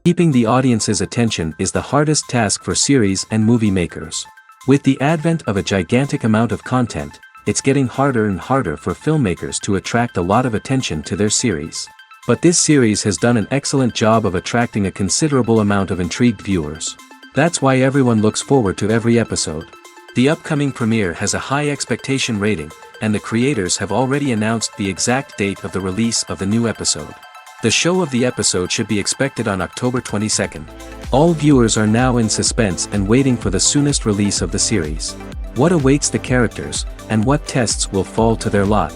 Keeping the audience's attention is the hardest task for series and movie makers. With the advent of a gigantic amount of content, it's getting harder and harder for filmmakers to attract a lot of attention to their series. But this series has done an excellent job of attracting a considerable amount of intrigued viewers. That's why everyone looks forward to every episode. The upcoming premiere has a high expectation rating, and the creators have already announced the exact date of the release of the new episode. The show of the episode should be expected on October 22nd. All viewers are now in suspense and waiting for the soonest release of the series. What awaits the characters, and what tests will fall to their lot?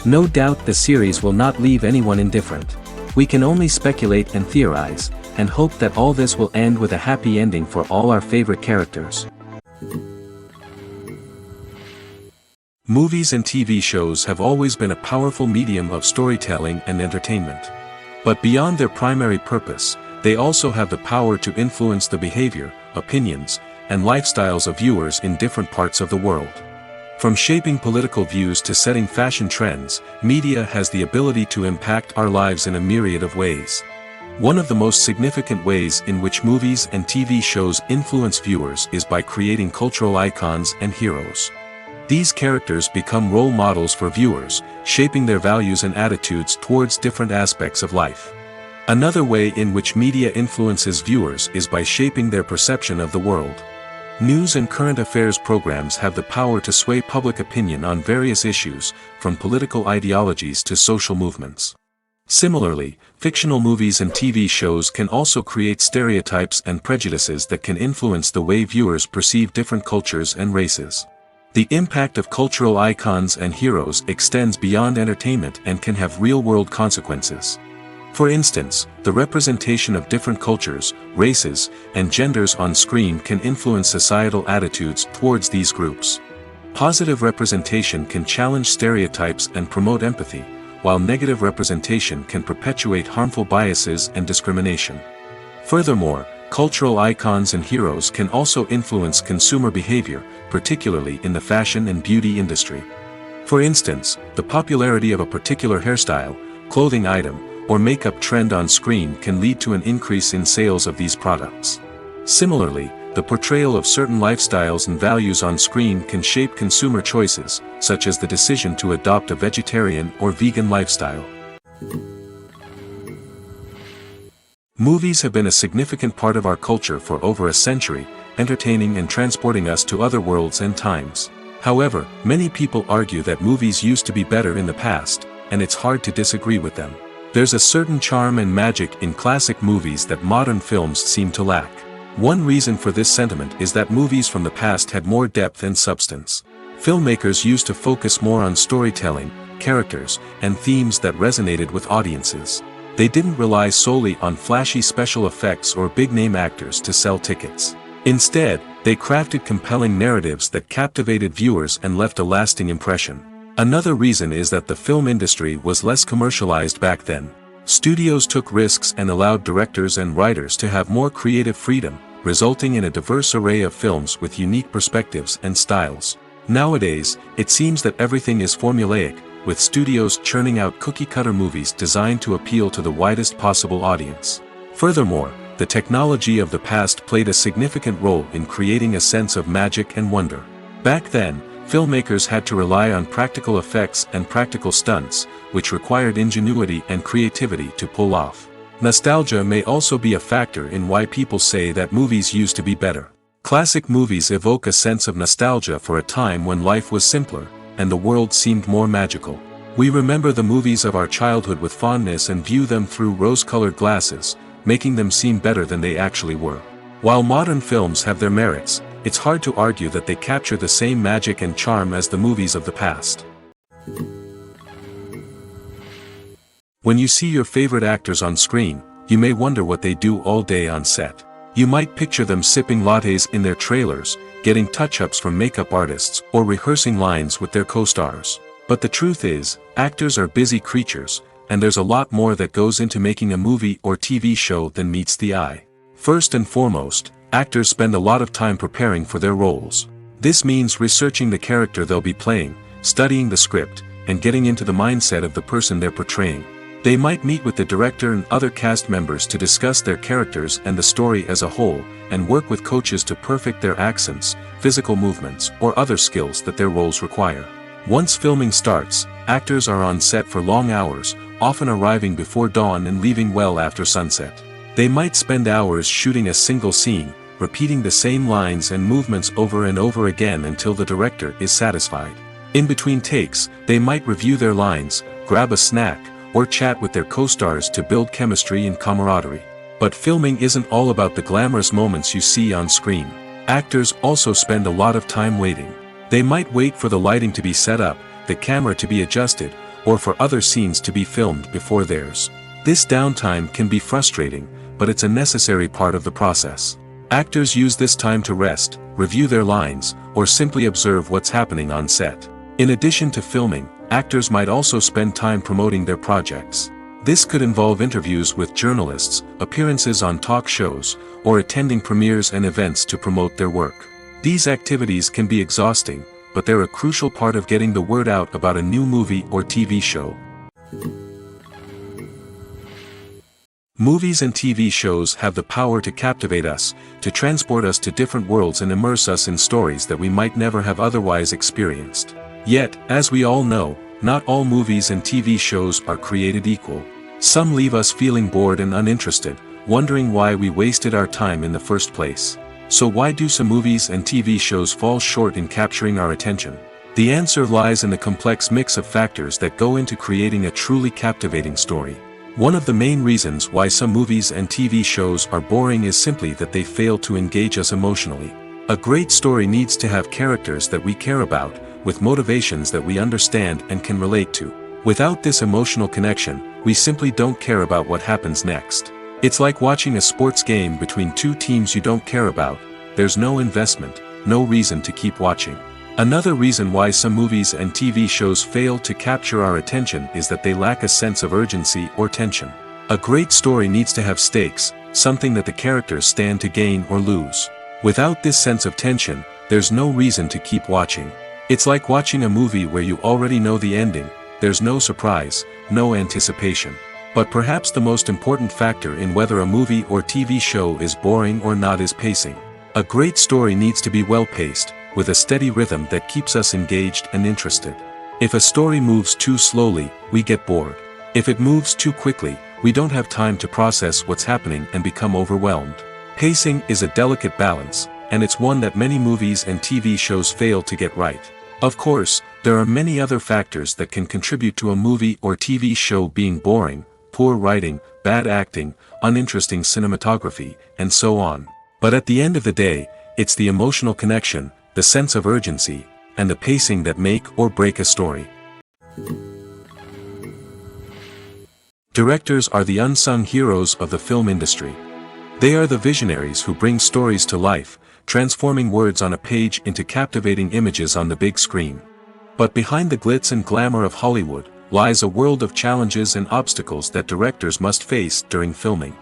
No doubt the series will not leave anyone indifferent. We can only speculate and theorize, and hope that all this will end with a happy ending for all our favorite characters. Movies and TV shows have always been a powerful medium of storytelling and entertainment. But beyond their primary purpose, they also have the power to influence the behavior, opinions, and lifestyles of viewers in different parts of the world. From shaping political views to setting fashion trends, media has the ability to impact our lives in a myriad of ways. One of the most significant ways in which movies and TV shows influence viewers is by creating cultural icons and heroes. These characters become role models for viewers, shaping their values and attitudes towards different aspects of life. Another way in which media influences viewers is by shaping their perception of the world. News and current affairs programs have the power to sway public opinion on various issues, from political ideologies to social movements. Similarly, fictional movies and TV shows can also create stereotypes and prejudices that can influence the way viewers perceive different cultures and races. The impact of cultural icons and heroes extends beyond entertainment and can have real-world consequences. For instance, the representation of different cultures, races, and genders on screen can influence societal attitudes towards these groups. Positive representation can challenge stereotypes and promote empathy, while negative representation can perpetuate harmful biases and discrimination. Furthermore, cultural icons and heroes can also influence consumer behavior, particularly in the fashion and beauty industry. For instance, the popularity of a particular hairstyle, clothing item, or makeup trend on screen can lead to an increase in sales of these products. Similarly, the portrayal of certain lifestyles and values on screen can shape consumer choices, such as the decision to adopt a vegetarian or vegan lifestyle. Movies have been a significant part of our culture for over a century, entertaining and transporting us to other worlds and times. However, many people argue that movies used to be better in the past, and it's hard to disagree with them. There's a certain charm and magic in classic movies that modern films seem to lack. One reason for this sentiment is that movies from the past had more depth and substance. Filmmakers used to focus more on storytelling, characters, and themes that resonated with audiences. They didn't rely solely on flashy special effects or big-name actors to sell tickets. Instead, they crafted compelling narratives that captivated viewers and left a lasting impression. Another reason is that the film industry was less commercialized back then. Studios took risks and allowed directors and writers to have more creative freedom, resulting in a diverse array of films with unique perspectives and styles. Nowadays, it seems that everything is formulaic, with studios churning out cookie-cutter movies designed to appeal to the widest possible audience. Furthermore, the technology of the past played a significant role in creating a sense of magic and wonder. Back then, filmmakers had to rely on practical effects and practical stunts, which required ingenuity and creativity to pull off. Nostalgia may also be a factor in why people say that movies used to be better. Classic movies evoke a sense of nostalgia for a time when life was simpler, and the world seemed more magical. We remember the movies of our childhood with fondness and view them through rose-colored glasses, making them seem better than they actually were. While modern films have their merits, it's hard to argue that they capture the same magic and charm as the movies of the past. When you see your favorite actors on screen, you may wonder what they do all day on set. You might picture them sipping lattes in their trailers, getting touch-ups from makeup artists, or rehearsing lines with their co-stars. But the truth is, actors are busy creatures, and there's a lot more that goes into making a movie or TV show than meets the eye. First and foremost, actors spend a lot of time preparing for their roles. This means researching the character they'll be playing, studying the script, and getting into the mindset of the person they're portraying. They might meet with the director and other cast members to discuss their characters and the story as a whole, and work with coaches to perfect their accents, physical movements, or other skills that their roles require. Once filming starts, actors are on set for long hours, often arriving before dawn and leaving well after sunset. They might spend hours shooting a single scene, repeating the same lines and movements over and over again until the director is satisfied. In between takes, they might review their lines, grab a snack, or chat with their co-stars to build chemistry and camaraderie. But filming isn't all about the glamorous moments you see on screen. Actors also spend a lot of time waiting. They might wait for the lighting to be set up, the camera to be adjusted, or for other scenes to be filmed before theirs. This downtime can be frustrating, but it's a necessary part of the process. Actors use this time to rest, review their lines, or simply observe what's happening on set. In addition to filming, actors might also spend time promoting their projects. This could involve interviews with journalists, appearances on talk shows, or attending premieres and events to promote their work. These activities can be exhausting, but they're a crucial part of getting the word out about a new movie or TV show. Movies and TV shows have the power to captivate us, to transport us to different worlds and immerse us in stories that we might never have otherwise experienced. Yet, as we all know, not all movies and TV shows are created equal. Some leave us feeling bored and uninterested, wondering why we wasted our time in the first place. So why do some movies and TV shows fall short in capturing our attention? The answer lies in the complex mix of factors that go into creating a truly captivating story. One of the main reasons why some movies and TV shows are boring is simply that they fail to engage us emotionally. A great story needs to have characters that we care about, with motivations that we understand and can relate to. Without this emotional connection, we simply don't care about what happens next. It's like watching a sports game between two teams you don't care about. There's no investment, no reason to keep watching. Another reason why some movies and TV shows fail to capture our attention is that they lack a sense of urgency or tension. A great story needs to have stakes, something that the characters stand to gain or lose. Without this sense of tension, there's no reason to keep watching. It's like watching a movie where you already know the ending. There's no surprise, no anticipation. But perhaps the most important factor in whether a movie or TV show is boring or not is pacing. A great story needs to be well-paced, with a steady rhythm that keeps us engaged and interested. If a story moves too slowly, we get bored. If it moves too quickly, we don't have time to process what's happening and become overwhelmed. Pacing is a delicate balance, and it's one that many movies and TV shows fail to get right. Of course, there are many other factors that can contribute to a movie or TV show being boring: poor writing, bad acting, uninteresting cinematography, and so on. But at the end of the day, it's the emotional connection, the sense of urgency, and the pacing that make or break a story. Directors are the unsung heroes of the film industry. They are the visionaries who bring stories to life, transforming words on a page into captivating images on the big screen. But behind the glitz and glamour of Hollywood lies a world of challenges and obstacles that directors must face during filming.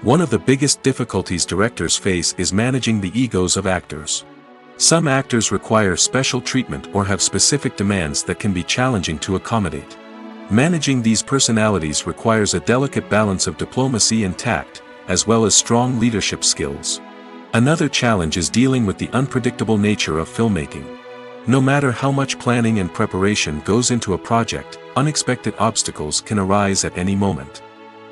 One of the biggest difficulties directors face is managing the egos of actors. Some actors require special treatment or have specific demands that can be challenging to accommodate. Managing these personalities requires a delicate balance of diplomacy and tact, as well as strong leadership skills. Another challenge is dealing with the unpredictable nature of filmmaking. No matter how much planning and preparation goes into a project, unexpected obstacles can arise at any moment.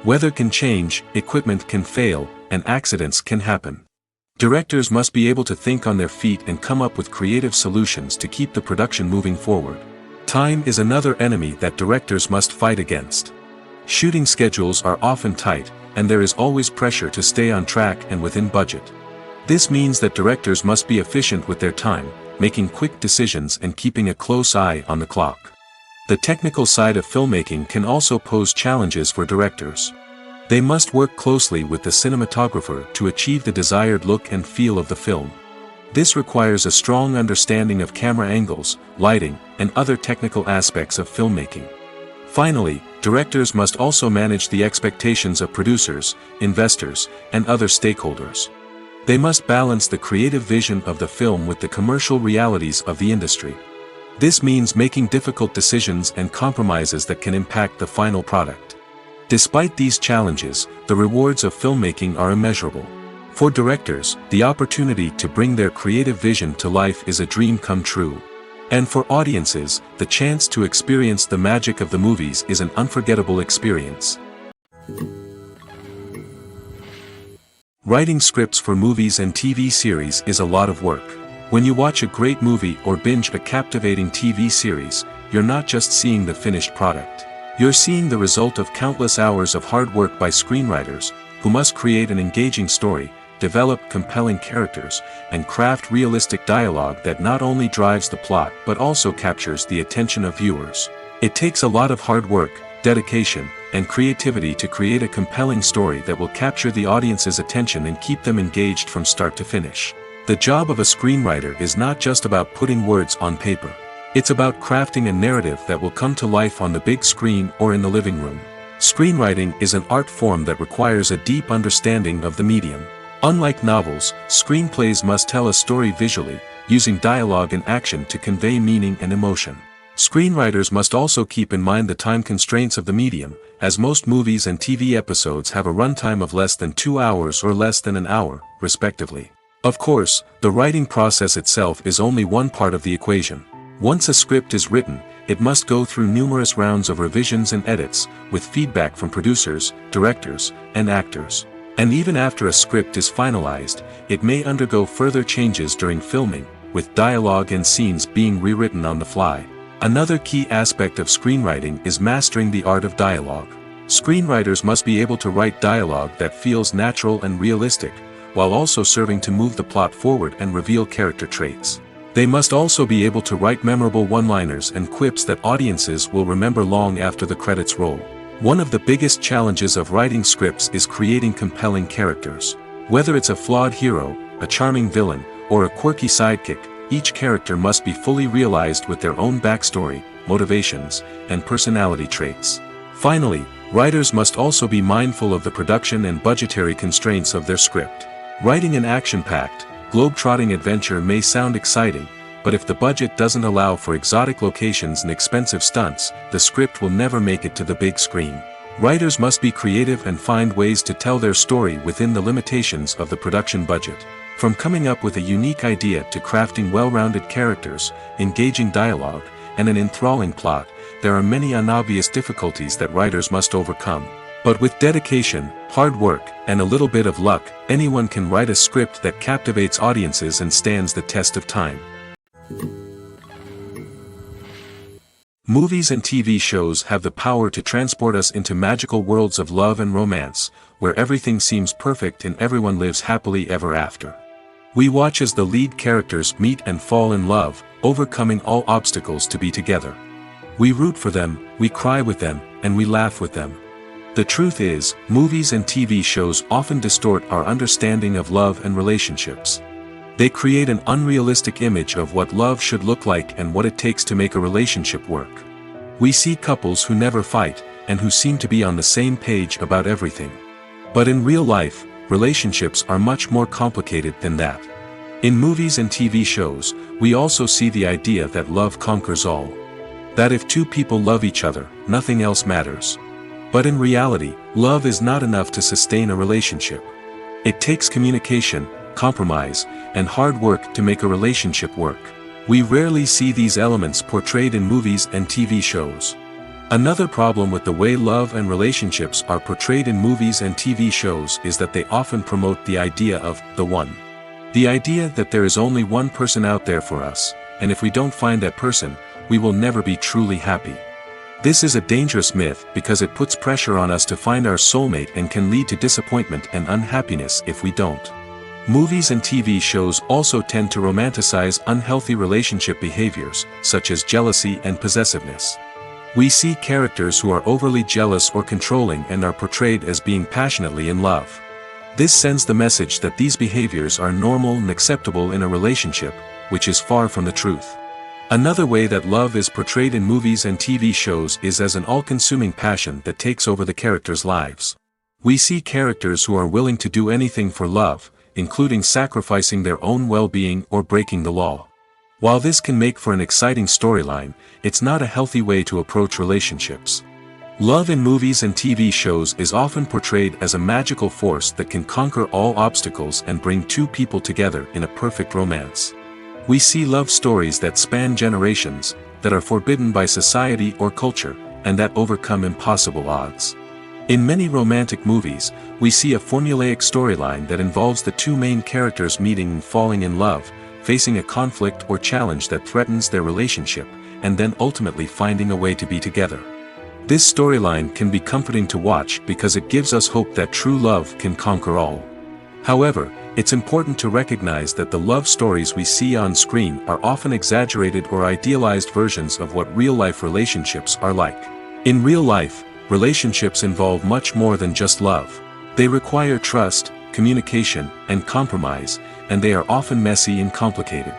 Weather can change, equipment can fail, and accidents can happen. Directors must be able to think on their feet and come up with creative solutions to keep the production moving forward. Time is another enemy that directors must fight against. Shooting schedules are often tight, and there is always pressure to stay on track and within budget. This means that directors must be efficient with their time, making quick decisions and keeping a close eye on the clock. The technical side of filmmaking can also pose challenges for directors. They must work closely with the cinematographer to achieve the desired look and feel of the film. This requires a strong understanding of camera angles, lighting, and other technical aspects of filmmaking. Finally, directors must also manage the expectations of producers, investors, and other stakeholders. They must balance the creative vision of the film with the commercial realities of the industry. This means making difficult decisions and compromises that can impact the final product. Despite these challenges, the rewards of filmmaking are immeasurable. For directors, the opportunity to bring their creative vision to life is a dream come true. And for audiences, the chance to experience the magic of the movies is an unforgettable experience. Writing scripts for movies and TV series is a lot of work. When you watch a great movie or binge a captivating TV series, you're not just seeing the finished product. You're seeing the result of countless hours of hard work by screenwriters, who must create an engaging story, develop compelling characters, and craft realistic dialogue that not only drives the plot but also captures the attention of viewers. It takes a lot of hard work, dedication, and creativity to create a compelling story that will capture the audience's attention and keep them engaged from start to finish. The job of a screenwriter is not just about putting words on paper. It's about crafting a narrative that will come to life on the big screen or in the living room. Screenwriting is an art form that requires a deep understanding of the medium. Unlike novels, screenplays must tell a story visually, using dialogue and action to convey meaning and emotion. Screenwriters must also keep in mind the time constraints of the medium, as most movies and TV episodes have a runtime of less than 2 hours or less than an hour, respectively. Of course, the writing process itself is only one part of the equation. Once a script is written, it must go through numerous rounds of revisions and edits, with feedback from producers, directors, and actors. And even after a script is finalized, it may undergo further changes during filming, with dialogue and scenes being rewritten on the fly. Another key aspect of screenwriting is mastering the art of dialogue. Screenwriters must be able to write dialogue that feels natural and realistic, while also serving to move the plot forward and reveal character traits. They must also be able to write memorable one-liners and quips that audiences will remember long after the credits roll. One of the biggest challenges of writing scripts is creating compelling characters. Whether it's a flawed hero, a charming villain, or a quirky sidekick, each character must be fully realized with their own backstory, motivations, and personality traits. Finally, writers must also be mindful of the production and budgetary constraints of their script. Writing an action-packed, globe-trotting adventure may sound exciting, but if the budget doesn't allow for exotic locations and expensive stunts, the script will never make it to the big screen. Writers must be creative and find ways to tell their story within the limitations of the production budget. From coming up with a unique idea to crafting well-rounded characters, engaging dialogue, and an enthralling plot, there are many unobvious difficulties that writers must overcome. But with dedication, hard work, and a little bit of luck, anyone can write a script that captivates audiences and stands the test of time. Movies and TV shows have the power to transport us into magical worlds of love and romance, where everything seems perfect and everyone lives happily ever after. We watch as the lead characters meet and fall in love, overcoming all obstacles to be together. We root for them, we cry with them, and we laugh with them. The truth is, movies and TV shows often distort our understanding of love and relationships. They create an unrealistic image of what love should look like and what it takes to make a relationship work. We see couples who never fight, and who seem to be on the same page about everything. But in real life, relationships are much more complicated than that. In movies and TV shows, we also see the idea that love conquers all. That if two people love each other, nothing else matters. But in reality, love is not enough to sustain a relationship. It takes communication, compromise, and hard work to make a relationship work. We rarely see these elements portrayed in movies and TV shows. Another problem with the way love and relationships are portrayed in movies and TV shows is that they often promote the idea of the one. The idea that there is only one person out there for us, and if we don't find that person, we will never be truly happy. This is a dangerous myth because it puts pressure on us to find our soulmate and can lead to disappointment and unhappiness if we don't. Movies and TV shows also tend to romanticize unhealthy relationship behaviors, such as jealousy and possessiveness. We see characters who are overly jealous or controlling and are portrayed as being passionately in love. This sends the message that these behaviors are normal and acceptable in a relationship, which is far from the truth. Another way that love is portrayed in movies and TV shows is as an all-consuming passion that takes over the characters' lives. We see characters who are willing to do anything for love, including sacrificing their own well-being or breaking the law. While this can make for an exciting storyline, it's not a healthy way to approach relationships. Love in movies and TV shows is often portrayed as a magical force that can conquer all obstacles and bring two people together in a perfect romance. We see love stories that span generations, that are forbidden by society or culture, and that overcome impossible odds. In many romantic movies, we see a formulaic storyline that involves the two main characters meeting and falling in love, facing a conflict or challenge that threatens their relationship, and then ultimately finding a way to be together. This storyline can be comforting to watch because it gives us hope that true love can conquer all. However, it's important to recognize that the love stories we see on screen are often exaggerated or idealized versions of what real-life relationships are like. In real life, relationships involve much more than just love. They require trust, communication, and compromise, and they are often messy and complicated.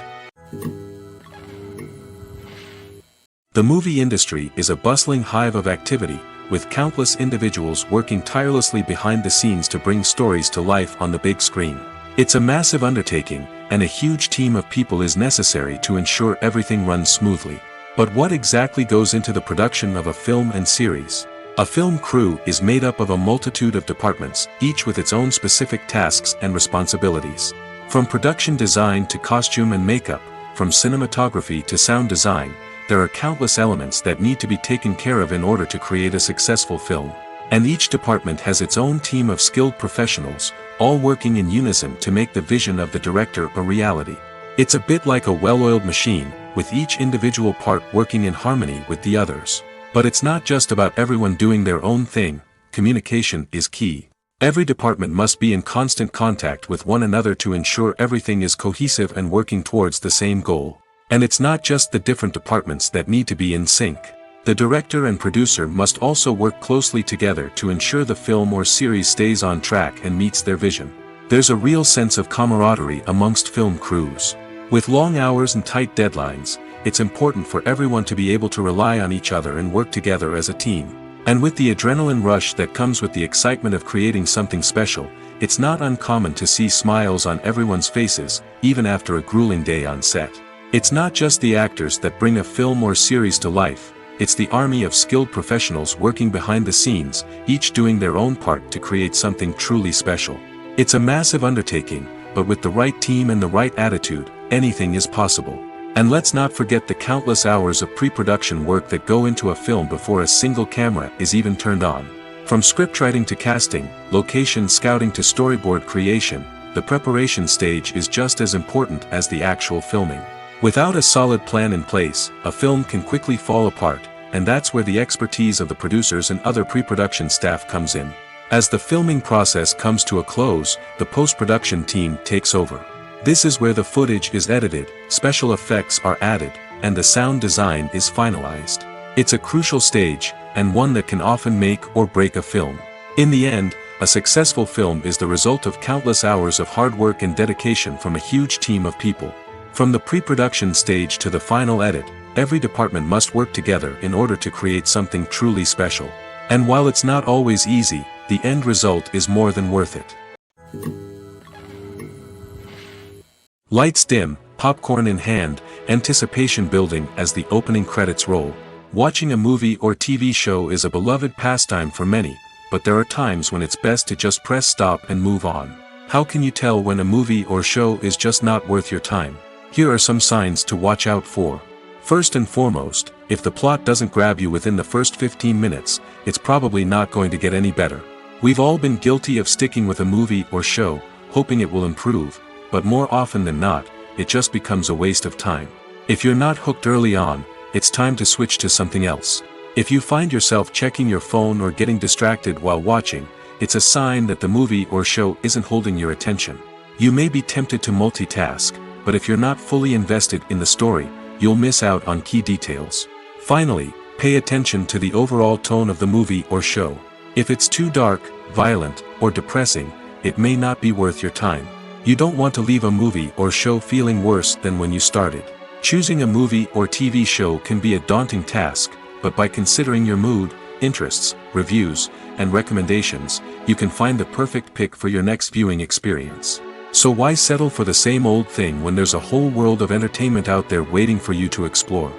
The movie industry is a bustling hive of activity, with countless individuals working tirelessly behind the scenes to bring stories to life on the big screen. It's a massive undertaking, and a huge team of people is necessary to ensure everything runs smoothly. But what exactly goes into the production of a film and series? A film crew is made up of a multitude of departments, each with its own specific tasks and responsibilities. From production design to costume and makeup, from cinematography to sound design, there are countless elements that need to be taken care of in order to create a successful film. And each department has its own team of skilled professionals, all working in unison to make the vision of the director a reality. It's a bit like a well-oiled machine, with each individual part working in harmony with the others. But it's not just about everyone doing their own thing. Communication is key. Every department must be in constant contact with one another to ensure everything is cohesive and working towards the same goal. And it's not just the different departments that need to be in sync. The director and producer must also work closely together to ensure the film or series stays on track and meets their vision. There's a real sense of camaraderie amongst film crews. With long hours and tight deadlines, it's important for everyone to be able to rely on each other and work together as a team. And with the adrenaline rush that comes with the excitement of creating something special, it's not uncommon to see smiles on everyone's faces, even after a grueling day on set. It's not just the actors that bring a film or series to life. It's the army of skilled professionals working behind the scenes, each doing their own part to create something truly special. It's a massive undertaking, but with the right team and the right attitude, anything is possible. And let's not forget the countless hours of pre-production work that go into a film before a single camera is even turned on. From scriptwriting to casting, location scouting to storyboard creation, the preparation stage is just as important as the actual filming. Without a solid plan in place, a film can quickly fall apart, and that's where the expertise of the producers and other pre-production staff comes in. As the filming process comes to a close, the post-production team takes over. This is where the footage is edited, special effects are added, and the sound design is finalized. It's a crucial stage, and one that can often make or break a film. In the end, a successful film is the result of countless hours of hard work and dedication from a huge team of people. From the pre-production stage to the final edit, every department must work together in order to create something truly special. And while it's not always easy, the end result is more than worth it. Lights dim, popcorn in hand, anticipation building as the opening credits roll. Watching a movie or TV show is a beloved pastime for many, but there are times when it's best to just press stop and move on. How can you tell when a movie or show is just not worth your time? Here are some signs to watch out for. First and foremost, if the plot doesn't grab you within the first 15 minutes, it's probably not going to get any better. We've all been guilty of sticking with a movie or show, hoping it will improve, but more often than not, it just becomes a waste of time. If you're not hooked early on, it's time to switch to something else. If you find yourself checking your phone or getting distracted while watching, it's a sign that the movie or show isn't holding your attention. You may be tempted to multitask, but if you're not fully invested in the story, you'll miss out on key details. Finally, pay attention to the overall tone of the movie or show. If it's too dark, violent, or depressing, it may not be worth your time. You don't want to leave a movie or show feeling worse than when you started. Choosing a movie or TV show can be a daunting task, but by considering your mood, interests, reviews, and recommendations, you can find the perfect pick for your next viewing experience. So why settle for the same old thing when there's a whole world of entertainment out there waiting for you to explore?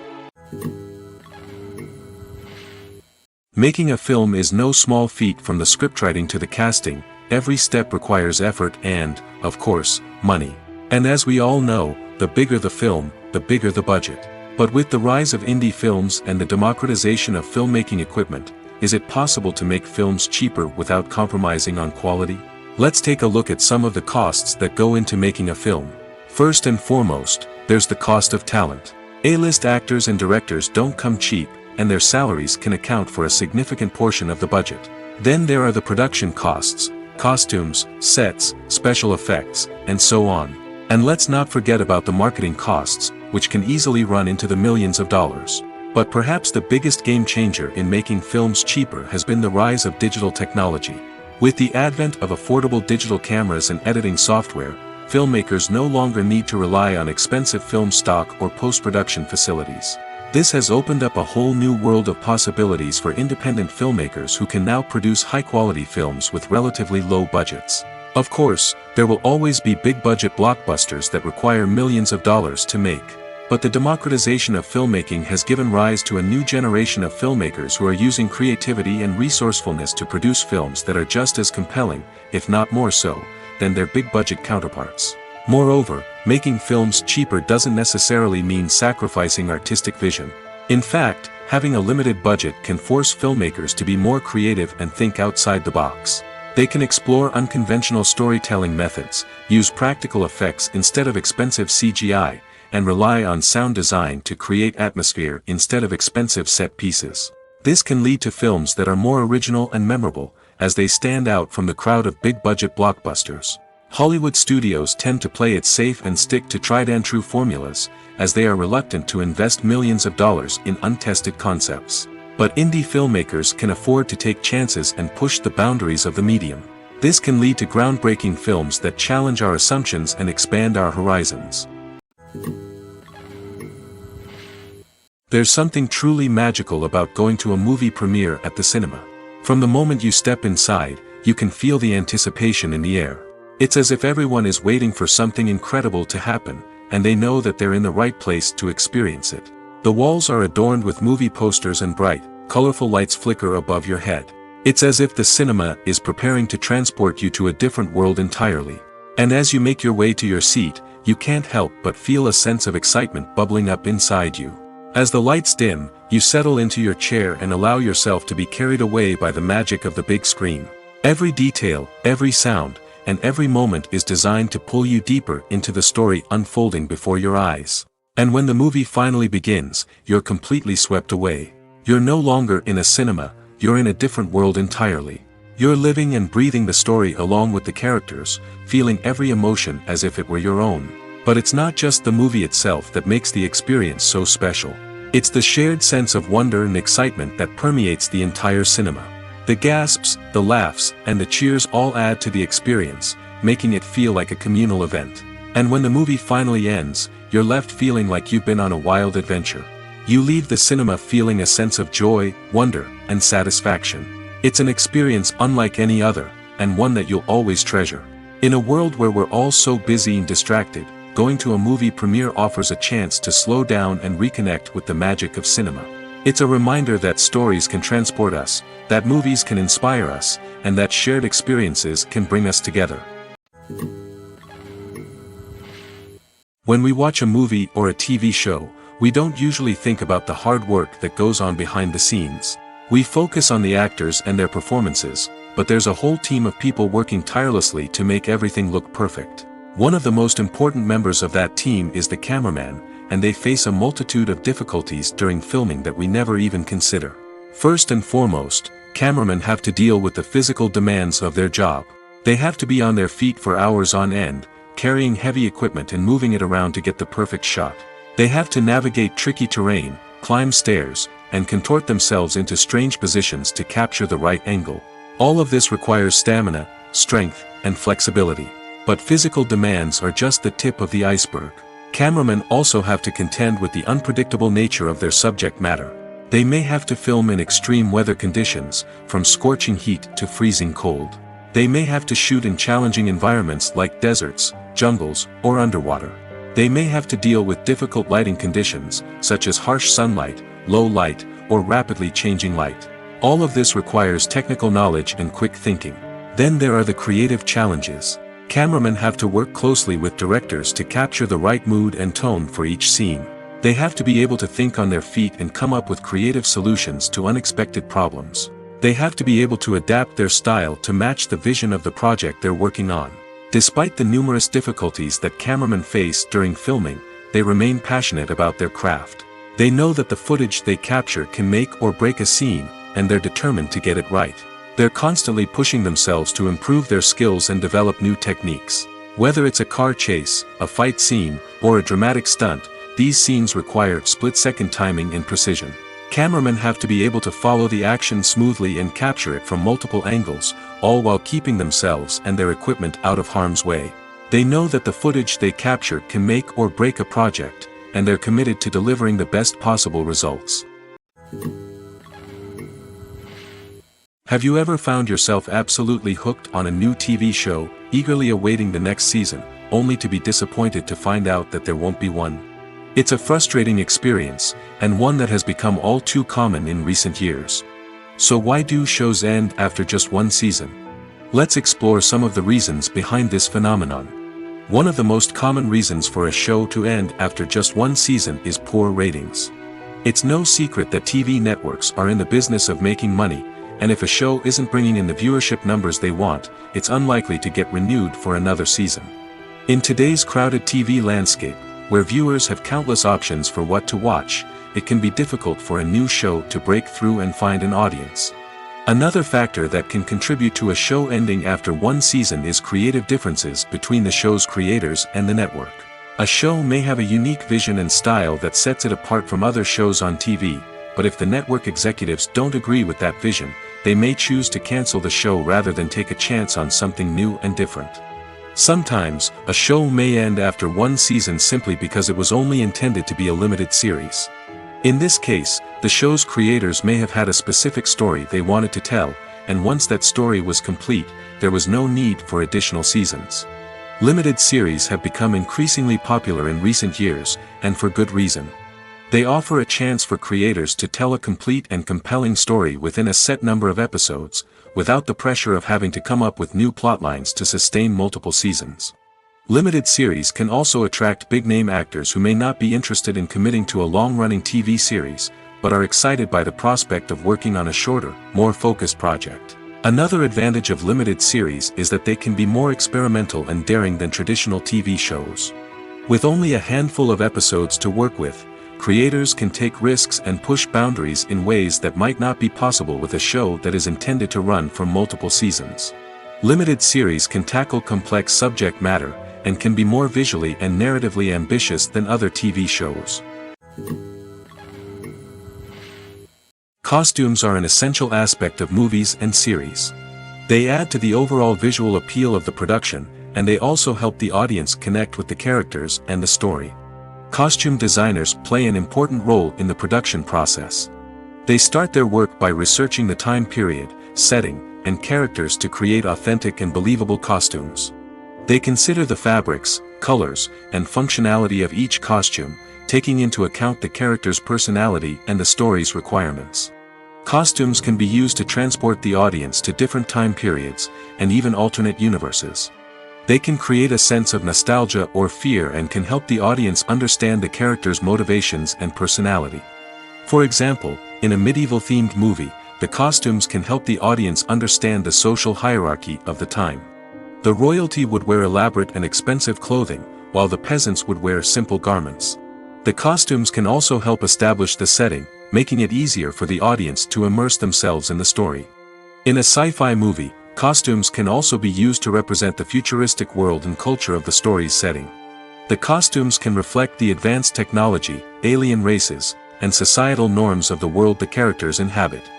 Making a film is no small feat. From the scriptwriting to the casting, every step requires effort and, of course, money. And as we all know, the bigger the film, the bigger the budget. But with the rise of indie films and the democratization of filmmaking equipment, is it possible to make films cheaper without compromising on quality? Let's take a look at some of the costs that go into making a film. First and foremost, there's the cost of talent. A-list actors and directors don't come cheap, and their salaries can account for a significant portion of the budget. Then there are the production costs, costumes, sets, special effects, and so on. And let's not forget about the marketing costs, which can easily run into the millions of dollars. But perhaps the biggest game changer in making films cheaper has been the rise of digital technology. With the advent of affordable digital cameras and editing software, filmmakers no longer need to rely on expensive film stock or post-production facilities. This has opened up a whole new world of possibilities for independent filmmakers who can now produce high-quality films with relatively low budgets. Of course, there will always be big-budget blockbusters that require millions of dollars to make. But the democratization of filmmaking has given rise to a new generation of filmmakers who are using creativity and resourcefulness to produce films that are just as compelling, if not more so, than their big-budget counterparts. Moreover, making films cheaper doesn't necessarily mean sacrificing artistic vision. In fact, having a limited budget can force filmmakers to be more creative and think outside the box. They can explore unconventional storytelling methods, use practical effects instead of expensive CGI, and rely on sound design to create atmosphere instead of expensive set pieces. This can lead to films that are more original and memorable, as they stand out from the crowd of big-budget blockbusters. Hollywood studios tend to play it safe and stick to tried-and-true formulas, as they are reluctant to invest millions of dollars in untested concepts. But indie filmmakers can afford to take chances and push the boundaries of the medium. This can lead to groundbreaking films that challenge our assumptions and expand our horizons. There's something truly magical about going to a movie premiere at the cinema. From the moment you step inside, you can feel the anticipation in the air. It's as if everyone is waiting for something incredible to happen, and they know that they're in the right place to experience it. The walls are adorned with movie posters and bright, colorful lights flicker above your head. It's as if the cinema is preparing to transport you to a different world entirely. And as you make your way to your seat, you can't help but feel a sense of excitement bubbling up inside you. As the lights dim, you settle into your chair and allow yourself to be carried away by the magic of the big screen. Every detail, every sound, and every moment is designed to pull you deeper into the story unfolding before your eyes. And when the movie finally begins, you're completely swept away. You're no longer in a cinema, you're in a different world entirely. You're living and breathing the story along with the characters, feeling every emotion as if it were your own. But it's not just the movie itself that makes the experience so special. It's the shared sense of wonder and excitement that permeates the entire cinema. The gasps, the laughs, and the cheers all add to the experience, making it feel like a communal event. And when the movie finally ends, you're left feeling like you've been on a wild adventure. You leave the cinema feeling a sense of joy, wonder, and satisfaction. It's an experience unlike any other, and one that you'll always treasure. In a world where we're all so busy and distracted, going to a movie premiere offers a chance to slow down and reconnect with the magic of cinema. It's a reminder that stories can transport us, that movies can inspire us, and that shared experiences can bring us together. When we watch a movie or a TV show, we don't usually think about the hard work that goes on behind the scenes. We focus on the actors and their performances, but there's a whole team of people working tirelessly to make everything look perfect. One of the most important members of that team is the cameraman, and they face a multitude of difficulties during filming that we never even consider. First and foremost, cameramen have to deal with the physical demands of their job. They have to be on their feet for hours on end, carrying heavy equipment and moving it around to get the perfect shot. They have to navigate tricky terrain, climb stairs, and contort themselves into strange positions to capture the right angle. All of this requires stamina, strength, and flexibility. But physical demands are just the tip of the iceberg. Cameramen also have to contend with the unpredictable nature of their subject matter. They may have to film in extreme weather conditions, from scorching heat to freezing cold. They may have to shoot in challenging environments like deserts, jungles, or underwater. They may have to deal with difficult lighting conditions, such as harsh sunlight, low light, or rapidly changing light. All of this requires technical knowledge and quick thinking. Then there are the creative challenges. Cameramen have to work closely with directors to capture the right mood and tone for each scene. They have to be able to think on their feet and come up with creative solutions to unexpected problems. They have to be able to adapt their style to match the vision of the project they're working on. Despite the numerous difficulties that cameramen face during filming, they remain passionate about their craft. They know that the footage they capture can make or break a scene, and they're determined to get it right. They're constantly pushing themselves to improve their skills and develop new techniques. Whether it's a car chase, a fight scene, or a dramatic stunt, these scenes require split-second timing and precision. Cameramen have to be able to follow the action smoothly and capture it from multiple angles, all while keeping themselves and their equipment out of harm's way. They know that the footage they capture can make or break a project, and they're committed to delivering the best possible results. Have you ever found yourself absolutely hooked on a new TV show, eagerly awaiting the next season, only to be disappointed to find out that there won't be one? It's a frustrating experience, and one that has become all too common in recent years. So why do shows end after just one season? Let's explore some of the reasons behind this phenomenon. One of the most common reasons for a show to end after just one season is poor ratings. It's no secret that TV networks are in the business of making money, and if a show isn't bringing in the viewership numbers they want, it's unlikely to get renewed for another season. In today's crowded TV landscape, where viewers have countless options for what to watch, it can be difficult for a new show to break through and find an audience. Another factor that can contribute to a show ending after one season is creative differences between the show's creators and the network. A show may have a unique vision and style that sets it apart from other shows on TV, but if the network executives don't agree with that vision, they may choose to cancel the show rather than take a chance on something new and different. Sometimes, a show may end after one season simply because it was only intended to be a limited series. In this case, the show's creators may have had a specific story they wanted to tell, and once that story was complete, there was no need for additional seasons. Limited series have become increasingly popular in recent years, and for good reason. They offer a chance for creators to tell a complete and compelling story within a set number of episodes, without the pressure of having to come up with new plotlines to sustain multiple seasons. Limited series can also attract big-name actors who may not be interested in committing to a long-running TV series, but are excited by the prospect of working on a shorter, more focused project. Another advantage of limited series is that they can be more experimental and daring than traditional TV shows. With only a handful of episodes to work with, creators can take risks and push boundaries in ways that might not be possible with a show that is intended to run for multiple seasons. Limited series can tackle complex subject matter, and can be more visually and narratively ambitious than other TV shows. Costumes are an essential aspect of movies and series. They add to the overall visual appeal of the production, and they also help the audience connect with the characters and the story. Costume designers play an important role in the production process. They start their work by researching the time period, setting, and characters to create authentic and believable costumes. They consider the fabrics, colors, and functionality of each costume, taking into account the character's personality and the story's requirements. Costumes can be used to transport the audience to different time periods, and even alternate universes. They can create a sense of nostalgia or fear and can help the audience understand the character's motivations and personality. For example, in a medieval-themed movie, the costumes can help the audience understand the social hierarchy of the time. The royalty would wear elaborate and expensive clothing, while the peasants would wear simple garments. The costumes can also help establish the setting, making it easier for the audience to immerse themselves in the story. In a sci-fi movie, costumes can also be used to represent the futuristic world and culture of the story's setting. The costumes can reflect the advanced technology, alien races, and societal norms of the world the characters inhabit.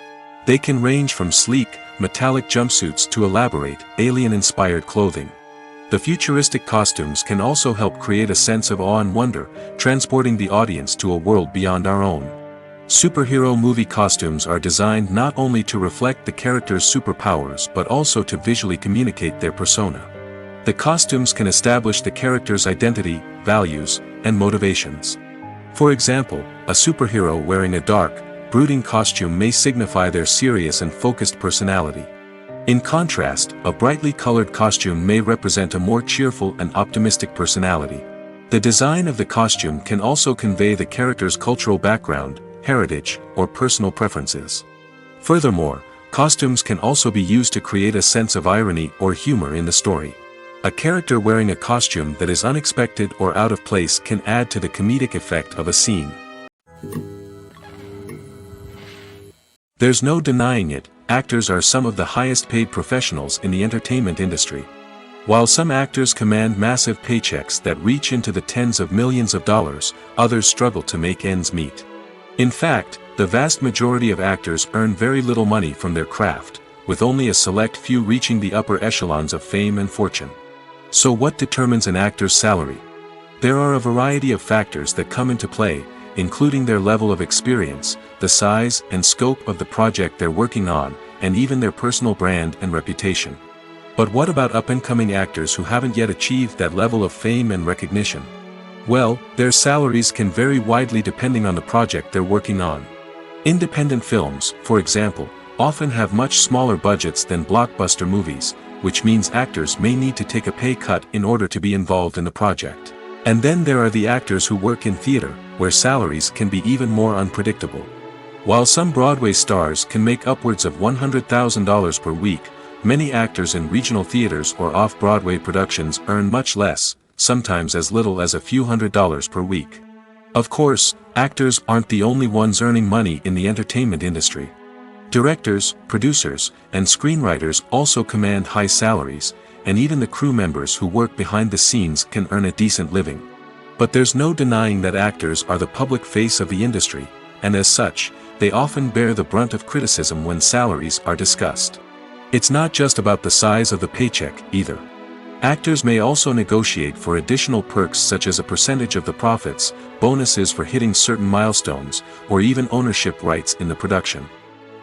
They can range from sleek, metallic jumpsuits to elaborate, alien-inspired clothing. The futuristic costumes can also help create a sense of awe and wonder, transporting the audience to a world beyond our own. Superhero movie costumes are designed not only to reflect the character's superpowers but also to visually communicate their persona. The costumes can establish the character's identity, values, and motivations. For example, a superhero wearing a dark, brooding costume may signify their serious and focused personality. In contrast, a brightly colored costume may represent a more cheerful and optimistic personality. The design of the costume can also convey the character's cultural background, heritage, or personal preferences. Furthermore, costumes can also be used to create a sense of irony or humor in the story. A character wearing a costume that is unexpected or out of place can add to the comedic effect of a scene. There's no denying it, actors are some of the highest paid professionals in the entertainment industry. While some actors command massive paychecks that reach into the tens of millions of dollars, others struggle to make ends meet. In fact, the vast majority of actors earn very little money from their craft, with only a select few reaching the upper echelons of fame and fortune. So what determines an actor's salary? There are a variety of factors that come into play, including their level of experience, the size and scope of the project they're working on, and even their personal brand and reputation. But what about up-and-coming actors who haven't yet achieved that level of fame and recognition? Well, their salaries can vary widely depending on the project they're working on. Independent films, for example, often have much smaller budgets than blockbuster movies, which means actors may need to take a pay cut in order to be involved in the project. And then there are the actors who work in theater, where salaries can be even more unpredictable. While some Broadway stars can make upwards of $100,000 per week, many actors in regional theaters or off-Broadway productions earn much less, sometimes as little as a few $100s per week. Of course, actors aren't the only ones earning money in the entertainment industry. Directors, producers, and screenwriters also command high salaries, and even the crew members who work behind the scenes can earn a decent living. But there's no denying that actors are the public face of the industry, and as such, they often bear the brunt of criticism when salaries are discussed. It's not just about the size of the paycheck, either. Actors may also negotiate for additional perks such as a percentage of the profits, bonuses for hitting certain milestones, or even ownership rights in the production.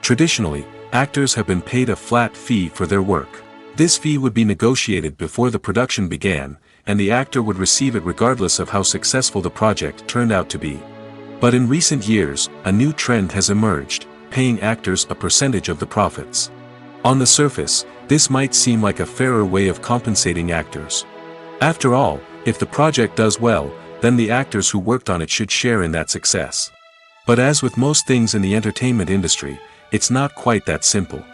Traditionally, actors have been paid a flat fee for their work. This fee would be negotiated before the production began, and the actor would receive it regardless of how successful the project turned out to be. But in recent years, a new trend has emerged, paying actors a percentage of the profits. On the surface, this might seem like a fairer way of compensating actors. After all, if the project does well, then the actors who worked on it should share in that success. But as with most things in the entertainment industry, it's not quite that simple.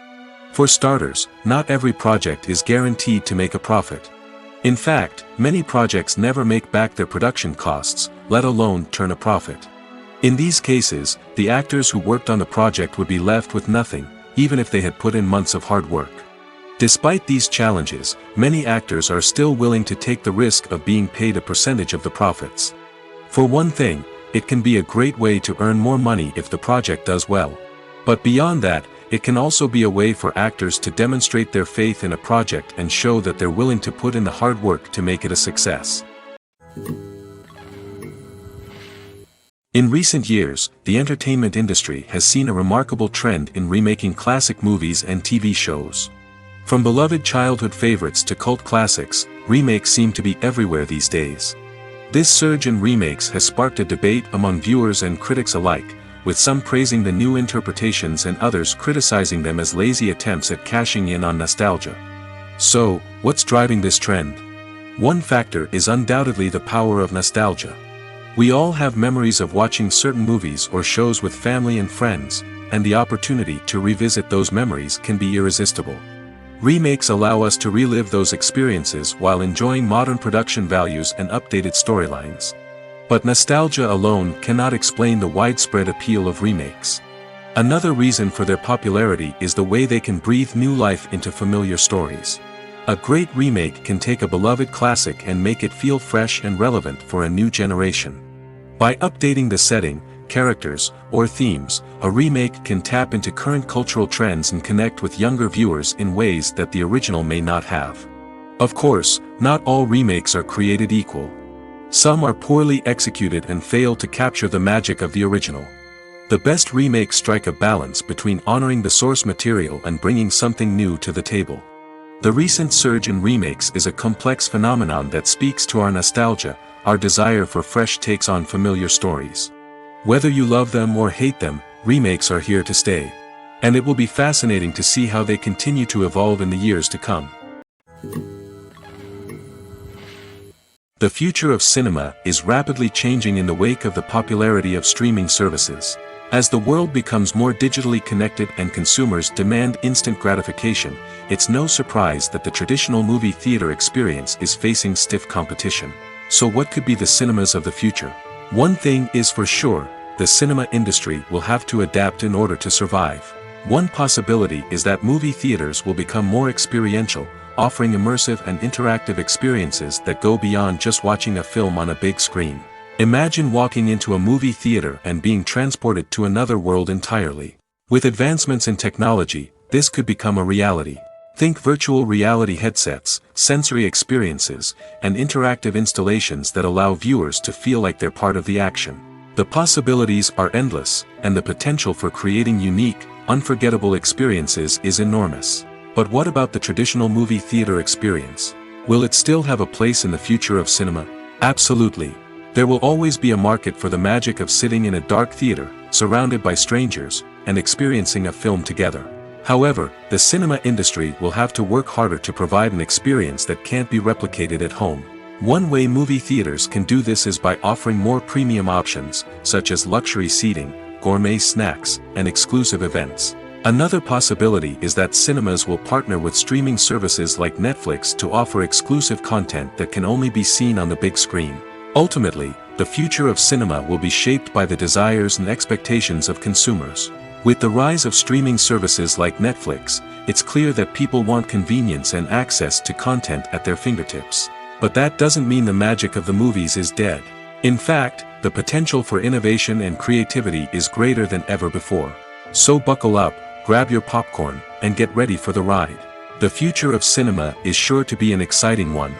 For starters, not every project is guaranteed to make a profit. In fact, many projects never make back their production costs, let alone turn a profit. In these cases, the actors who worked on the project would be left with nothing, even if they had put in months of hard work. Despite these challenges, many actors are still willing to take the risk of being paid a percentage of the profits. For one thing, it can be a great way to earn more money if the project does well. But beyond that, it can also be a way for actors to demonstrate their faith in a project and show that they're willing to put in the hard work to make it a success. In recent years, the entertainment industry has seen a remarkable trend in remaking classic movies and TV shows. From beloved childhood favorites to cult classics, remakes seem to be everywhere these days. This surge in remakes has sparked a debate among viewers and critics alike, with some praising the new interpretations and others criticizing them as lazy attempts at cashing in on nostalgia. So, what's driving this trend? One factor is undoubtedly the power of nostalgia. We all have memories of watching certain movies or shows with family and friends, and the opportunity to revisit those memories can be irresistible. Remakes allow us to relive those experiences while enjoying modern production values and updated storylines. But nostalgia alone cannot explain the widespread appeal of remakes. Another reason for their popularity is the way they can breathe new life into familiar stories. A great remake can take a beloved classic and make it feel fresh and relevant for a new generation. By updating the setting, characters, or themes, a remake can tap into current cultural trends and connect with younger viewers in ways that the original may not have. Of course, not all remakes are created equal. Some are poorly executed and fail to capture the magic of the original. The best remakes strike a balance between honoring the source material and bringing something new to the table. The recent surge in remakes is a complex phenomenon that speaks to our nostalgia, our desire for fresh takes on familiar stories. Whether you love them or hate them, remakes are here to stay. And it will be fascinating to see how they continue to evolve in the years to come. The future of cinema is rapidly changing in the wake of the popularity of streaming services. As the world becomes more digitally connected and consumers demand instant gratification, it's no surprise that the traditional movie theater experience is facing stiff competition. So what could be the cinemas of the future? One thing is for sure, the cinema industry will have to adapt in order to survive. One possibility is that movie theaters will become more experiential, offering immersive and interactive experiences that go beyond just watching a film on a big screen. Imagine walking into a movie theater and being transported to another world entirely. With advancements in technology, this could become a reality. Think virtual reality headsets, sensory experiences, and interactive installations that allow viewers to feel like they're part of the action. The possibilities are endless, and the potential for creating unique, unforgettable experiences is enormous. But what about the traditional movie theater experience? Will it still have a place in the future of cinema? Absolutely. There will always be a market for the magic of sitting in a dark theater, surrounded by strangers, and experiencing a film together. However, the cinema industry will have to work harder to provide an experience that can't be replicated at home. One way movie theaters can do this is by offering more premium options, such as luxury seating, gourmet snacks, and exclusive events. Another possibility is that cinemas will partner with streaming services like Netflix to offer exclusive content that can only be seen on the big screen. Ultimately, the future of cinema will be shaped by the desires and expectations of consumers. With the rise of streaming services like Netflix, it's clear that people want convenience and access to content at their fingertips. But that doesn't mean the magic of the movies is dead. In fact, the potential for innovation and creativity is greater than ever before. So buckle up, grab your popcorn, and get ready for the ride. The future of cinema is sure to be an exciting one.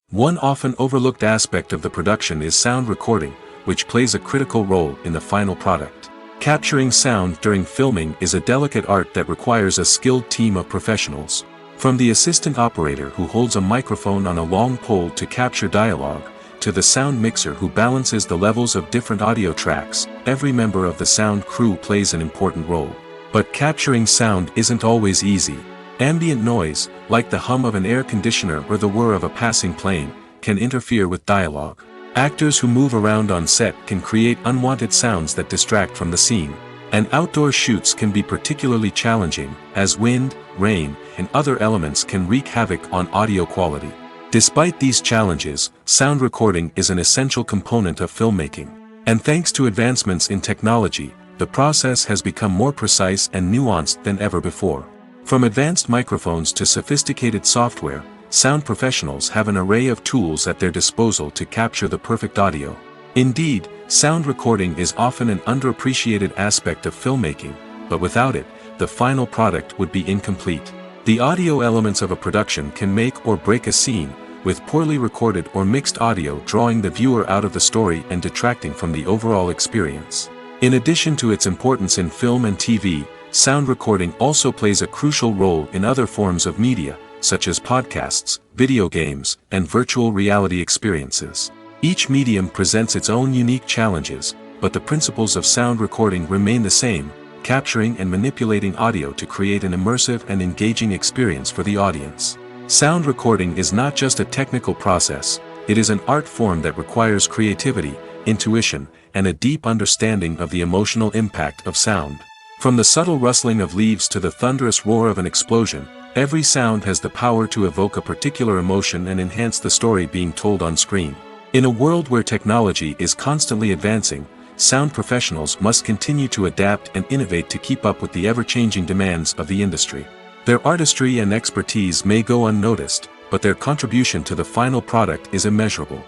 One often overlooked aspect of the production is sound recording, which plays a critical role in the final product. Capturing sound during filming is a delicate art that requires a skilled team of professionals. From the assistant operator who holds a microphone on a long pole to capture dialogue, to the sound mixer who balances the levels of different audio tracks, every member of the sound crew plays an important role. But capturing sound isn't always easy. Ambient noise, like the hum of an air conditioner or the whir of a passing plane, can interfere with dialogue. Actors who move around on set can create unwanted sounds that distract from the scene. And outdoor shoots can be particularly challenging, as wind, rain, and other elements can wreak havoc on audio quality. Despite these challenges, sound recording is an essential component of filmmaking. And thanks to advancements in technology, the process has become more precise and nuanced than ever before. From advanced microphones to sophisticated software, sound professionals have an array of tools at their disposal to capture the perfect audio. Indeed, sound recording is often an underappreciated aspect of filmmaking, but without it, the final product would be incomplete. The audio elements of a production can make or break a scene, with poorly recorded or mixed audio drawing the viewer out of the story and detracting from the overall experience. In addition to its importance in film and TV, sound recording also plays a crucial role in other forms of media, such as podcasts, video games, and virtual reality experiences. Each medium presents its own unique challenges, but the principles of sound recording remain the same, capturing and manipulating audio to create an immersive and engaging experience for the audience. Sound recording is not just a technical process, it is an art form that requires creativity, intuition, and a deep understanding of the emotional impact of sound. From the subtle rustling of leaves to the thunderous roar of an explosion, every sound has the power to evoke a particular emotion and enhance the story being told on screen. In a world where technology is constantly advancing, sound professionals must continue to adapt and innovate to keep up with the ever-changing demands of the industry. Their artistry and expertise may go unnoticed, but their contribution to the final product is immeasurable.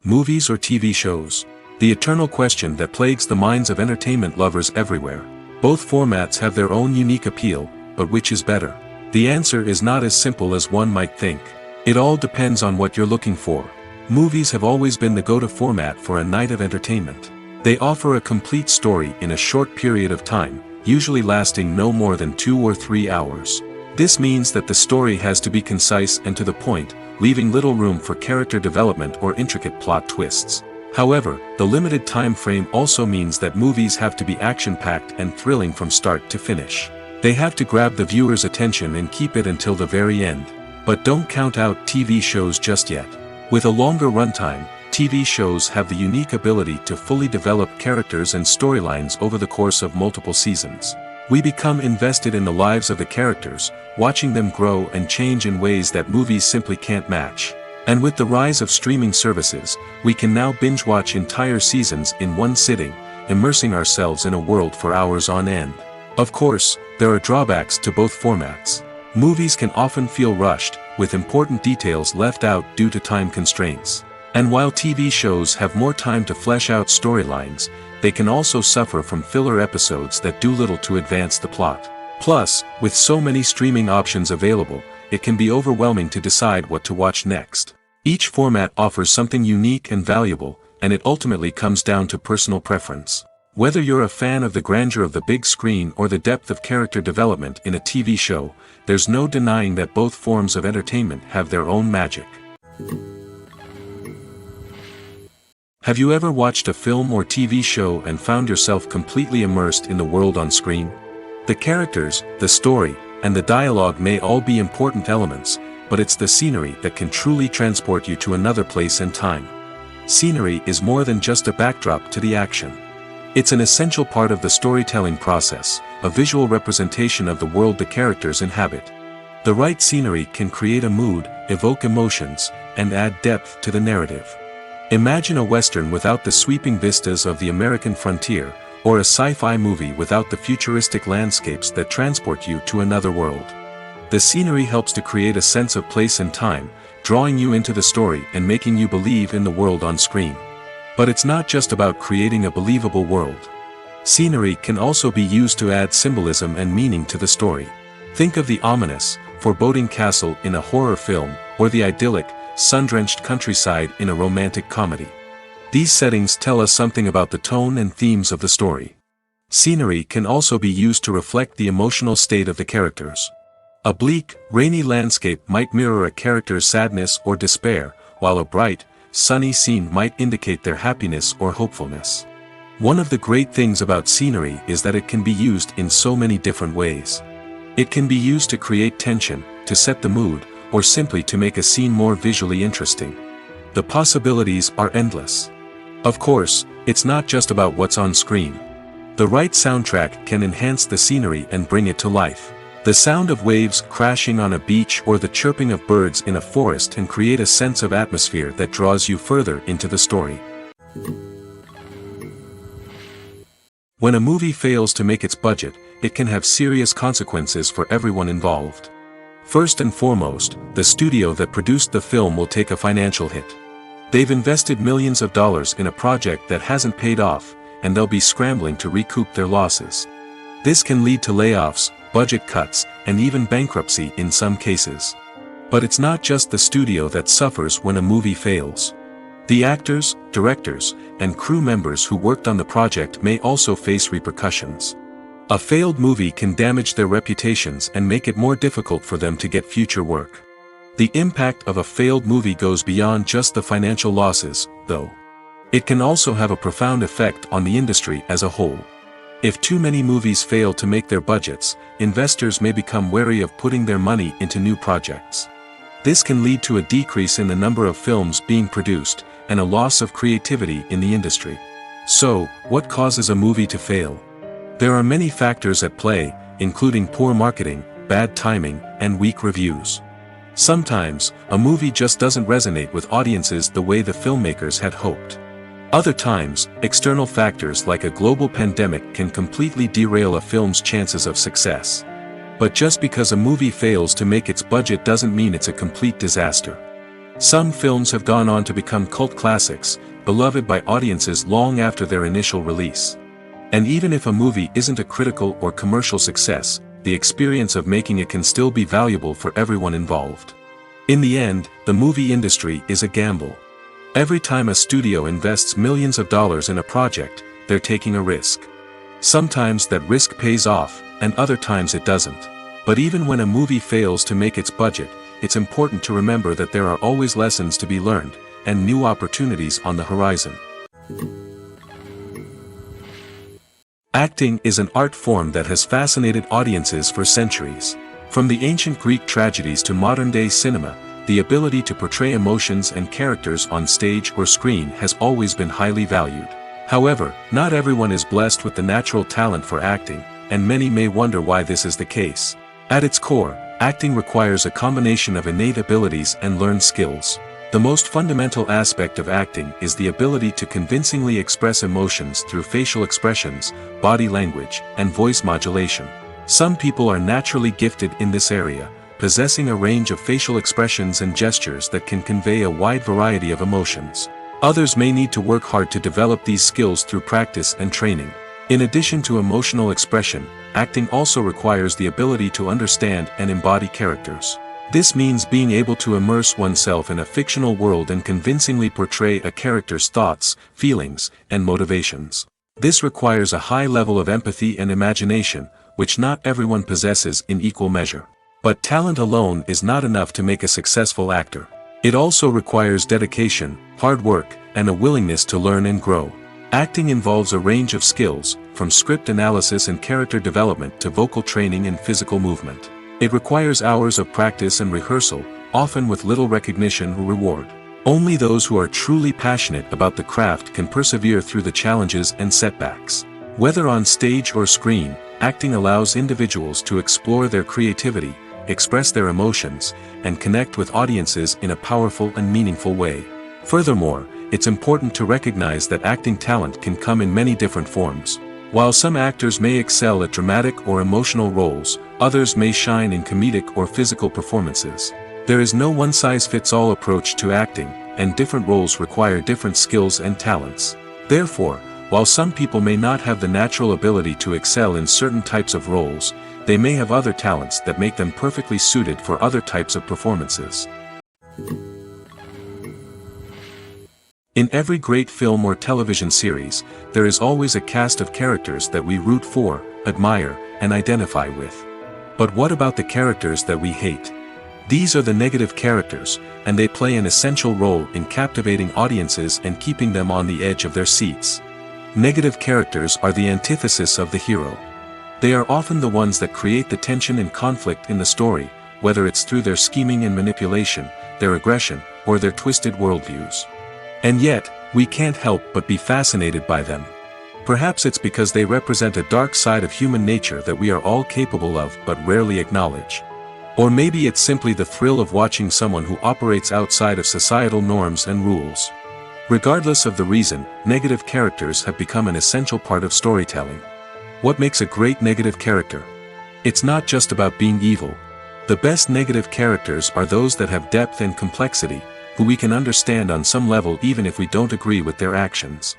Movies or TV shows? The eternal question that plagues the minds of entertainment lovers everywhere. Both formats have their own unique appeal, but which is better? The answer is not as simple as one might think. It all depends on what you're looking for. Movies have always been the go-to format for a night of entertainment. They offer a complete story in a short period of time, usually lasting no more than 2 or 3 hours. This means that the story has to be concise and to the point, leaving little room for character development or intricate plot twists. However, the limited time frame also means that movies have to be action-packed and thrilling from start to finish. They have to grab the viewer's attention and keep it until the very end. But don't count out TV shows just yet. With a longer runtime, TV shows have the unique ability to fully develop characters and storylines over the course of multiple seasons. We become invested in the lives of the characters, watching them grow and change in ways that movies simply can't match. And with the rise of streaming services, we can now binge-watch entire seasons in one sitting, immersing ourselves in a world for hours on end. Of course, there are drawbacks to both formats. Movies can often feel rushed, with important details left out due to time constraints. And while TV shows have more time to flesh out storylines, they can also suffer from filler episodes that do little to advance the plot. Plus, with so many streaming options available, it can be overwhelming to decide what to watch next. Each format offers something unique and valuable, and it ultimately comes down to personal preference. Whether you're a fan of the grandeur of the big screen or the depth of character development in a TV show, there's no denying that both forms of entertainment have their own magic. Have you ever watched a film or TV show and found yourself completely immersed in the world on screen? The characters, the story, and the dialogue may all be important elements, but it's the scenery that can truly transport you to another place and time. Scenery is more than just a backdrop to the action. It's an essential part of the storytelling process, a visual representation of the world the characters inhabit. The right scenery can create a mood, evoke emotions, and add depth to the narrative. Imagine a Western without the sweeping vistas of the American frontier, or a sci-fi movie without the futuristic landscapes that transport you to another world. The scenery helps to create a sense of place and time, drawing you into the story and making you believe in the world on screen. But it's not just about creating a believable world. Scenery can also be used to add symbolism and meaning to the story. Think of the ominous, foreboding castle in a horror film, or the idyllic, sun-drenched countryside in a romantic comedy. These settings tell us something about the tone and themes of the story. Scenery can also be used to reflect the emotional state of the characters. A bleak, rainy landscape might mirror a character's sadness or despair, while a bright, sunny scene might indicate their happiness or hopefulness. One of the great things about scenery is that it can be used in so many different ways. It can be used to create tension, to set the mood, or simply to make a scene more visually interesting. The possibilities are endless. Of course, it's not just about what's on screen. The right soundtrack can enhance the scenery and bring it to life. The sound of waves crashing on a beach or the chirping of birds in a forest can create a sense of atmosphere that draws you further into the story. When a movie fails to make its budget, it can have serious consequences for everyone involved. First and foremost, the studio that produced the film will take a financial hit. They've invested millions of dollars in a project that hasn't paid off, and they'll be scrambling to recoup their losses. This can lead to layoffs, budget cuts, and even bankruptcy in some cases. But it's not just the studio that suffers when a movie fails. The actors, directors, and crew members who worked on the project may also face repercussions. A failed movie can damage their reputations and make it more difficult for them to get future work. The impact of a failed movie goes beyond just the financial losses, though. It can also have a profound effect on the industry as a whole. If too many movies fail to make their budgets, investors may become wary of putting their money into new projects. This can lead to a decrease in the number of films being produced, and a loss of creativity in the industry. So, what causes a movie to fail? There are many factors at play, including poor marketing, bad timing, and weak reviews. Sometimes, a movie just doesn't resonate with audiences the way the filmmakers had hoped. Other times, external factors like a global pandemic can completely derail a film's chances of success. But just because a movie fails to make its budget doesn't mean it's a complete disaster. Some films have gone on to become cult classics, beloved by audiences long after their initial release. And even if a movie isn't a critical or commercial success, the experience of making it can still be valuable for everyone involved. In the end, the movie industry is a gamble. Every time a studio invests millions of dollars in a project, they're taking a risk. Sometimes that risk pays off, and other times it doesn't. But even when a movie fails to make its budget, it's important to remember that there are always lessons to be learned, and new opportunities on the horizon. Acting is an art form that has fascinated audiences for centuries. From the ancient Greek tragedies to modern-day cinema, the ability to portray emotions and characters on stage or screen has always been highly valued. However, not everyone is blessed with the natural talent for acting, and many may wonder why this is the case. At its core, acting requires a combination of innate abilities and learned skills. The most fundamental aspect of acting is the ability to convincingly express emotions through facial expressions, body language, and voice modulation. Some people are naturally gifted in this area, possessing a range of facial expressions and gestures that can convey a wide variety of emotions. Others may need to work hard to develop these skills through practice and training. In addition to emotional expression, acting also requires the ability to understand and embody characters. This means being able to immerse oneself in a fictional world and convincingly portray a character's thoughts, feelings, and motivations. This requires a high level of empathy and imagination, which not everyone possesses in equal measure. But talent alone is not enough to make a successful actor. It also requires dedication, hard work, and a willingness to learn and grow. Acting involves a range of skills, from script analysis and character development to vocal training and physical movement. It requires hours of practice and rehearsal, often with little recognition or reward. Only those who are truly passionate about the craft can persevere through the challenges and setbacks. Whether on stage or screen, acting allows individuals to explore their creativity, express their emotions, and connect with audiences in a powerful and meaningful way. Furthermore, it's important to recognize that acting talent can come in many different forms. While some actors may excel at dramatic or emotional roles, others may shine in comedic or physical performances. There is no one-size-fits-all approach to acting, and different roles require different skills and talents. Therefore, while some people may not have the natural ability to excel in certain types of roles, they may have other talents that make them perfectly suited for other types of performances. In every great film or television series, there is always a cast of characters that we root for, admire, and identify with. But what about the characters that we hate? These are the negative characters, and they play an essential role in captivating audiences and keeping them on the edge of their seats. Negative characters are the antithesis of the hero. They are often the ones that create the tension and conflict in the story, whether it's through their scheming and manipulation, their aggression, or their twisted worldviews. And yet, we can't help but be fascinated by them. Perhaps it's because they represent a dark side of human nature that we are all capable of but rarely acknowledge. Or maybe it's simply the thrill of watching someone who operates outside of societal norms and rules. Regardless of the reason, negative characters have become an essential part of storytelling. What makes a great negative character? It's not just about being evil. The best negative characters are those that have depth and complexity, who we can understand on some level even if we don't agree with their actions.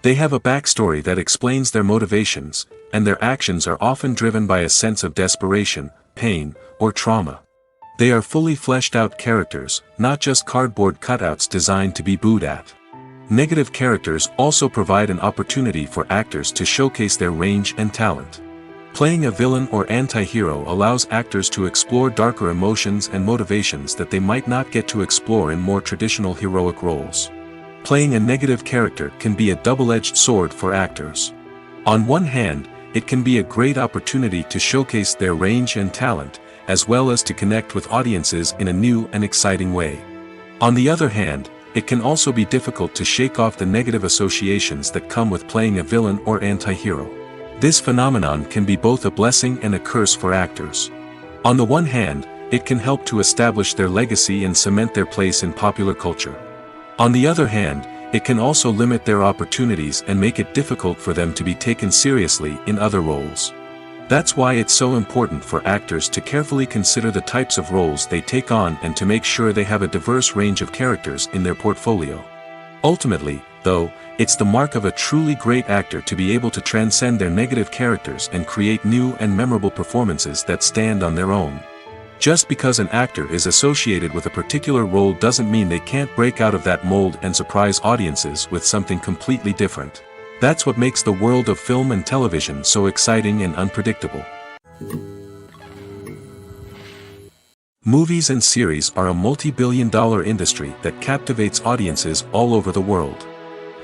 They have a backstory that explains their motivations, and their actions are often driven by a sense of desperation, pain, or trauma. They are fully fleshed out characters, not just cardboard cutouts designed to be booed at. Negative characters also provide an opportunity for actors to showcase their range and talent. Playing a villain or anti-hero allows actors to explore darker emotions and motivations that they might not get to explore in more traditional heroic roles. Playing a negative character can be a double-edged sword for actors. On one hand, it can be a great opportunity to showcase their range and talent, as well as to connect with audiences in a new and exciting way. On the other hand, it can also be difficult to shake off the negative associations that come with playing a villain or anti-hero. This phenomenon can be both a blessing and a curse for actors. On the one hand, it can help to establish their legacy and cement their place in popular culture. On the other hand, it can also limit their opportunities and make it difficult for them to be taken seriously in other roles. That's why it's so important for actors to carefully consider the types of roles they take on and to make sure they have a diverse range of characters in their portfolio. Ultimately, though, it's the mark of a truly great actor to be able to transcend their negative characters and create new and memorable performances that stand on their own. Just because an actor is associated with a particular role doesn't mean they can't break out of that mold and surprise audiences with something completely different. That's what makes the world of film and television so exciting and unpredictable. Movies and series are a multi-billion-dollar industry that captivates audiences all over the world.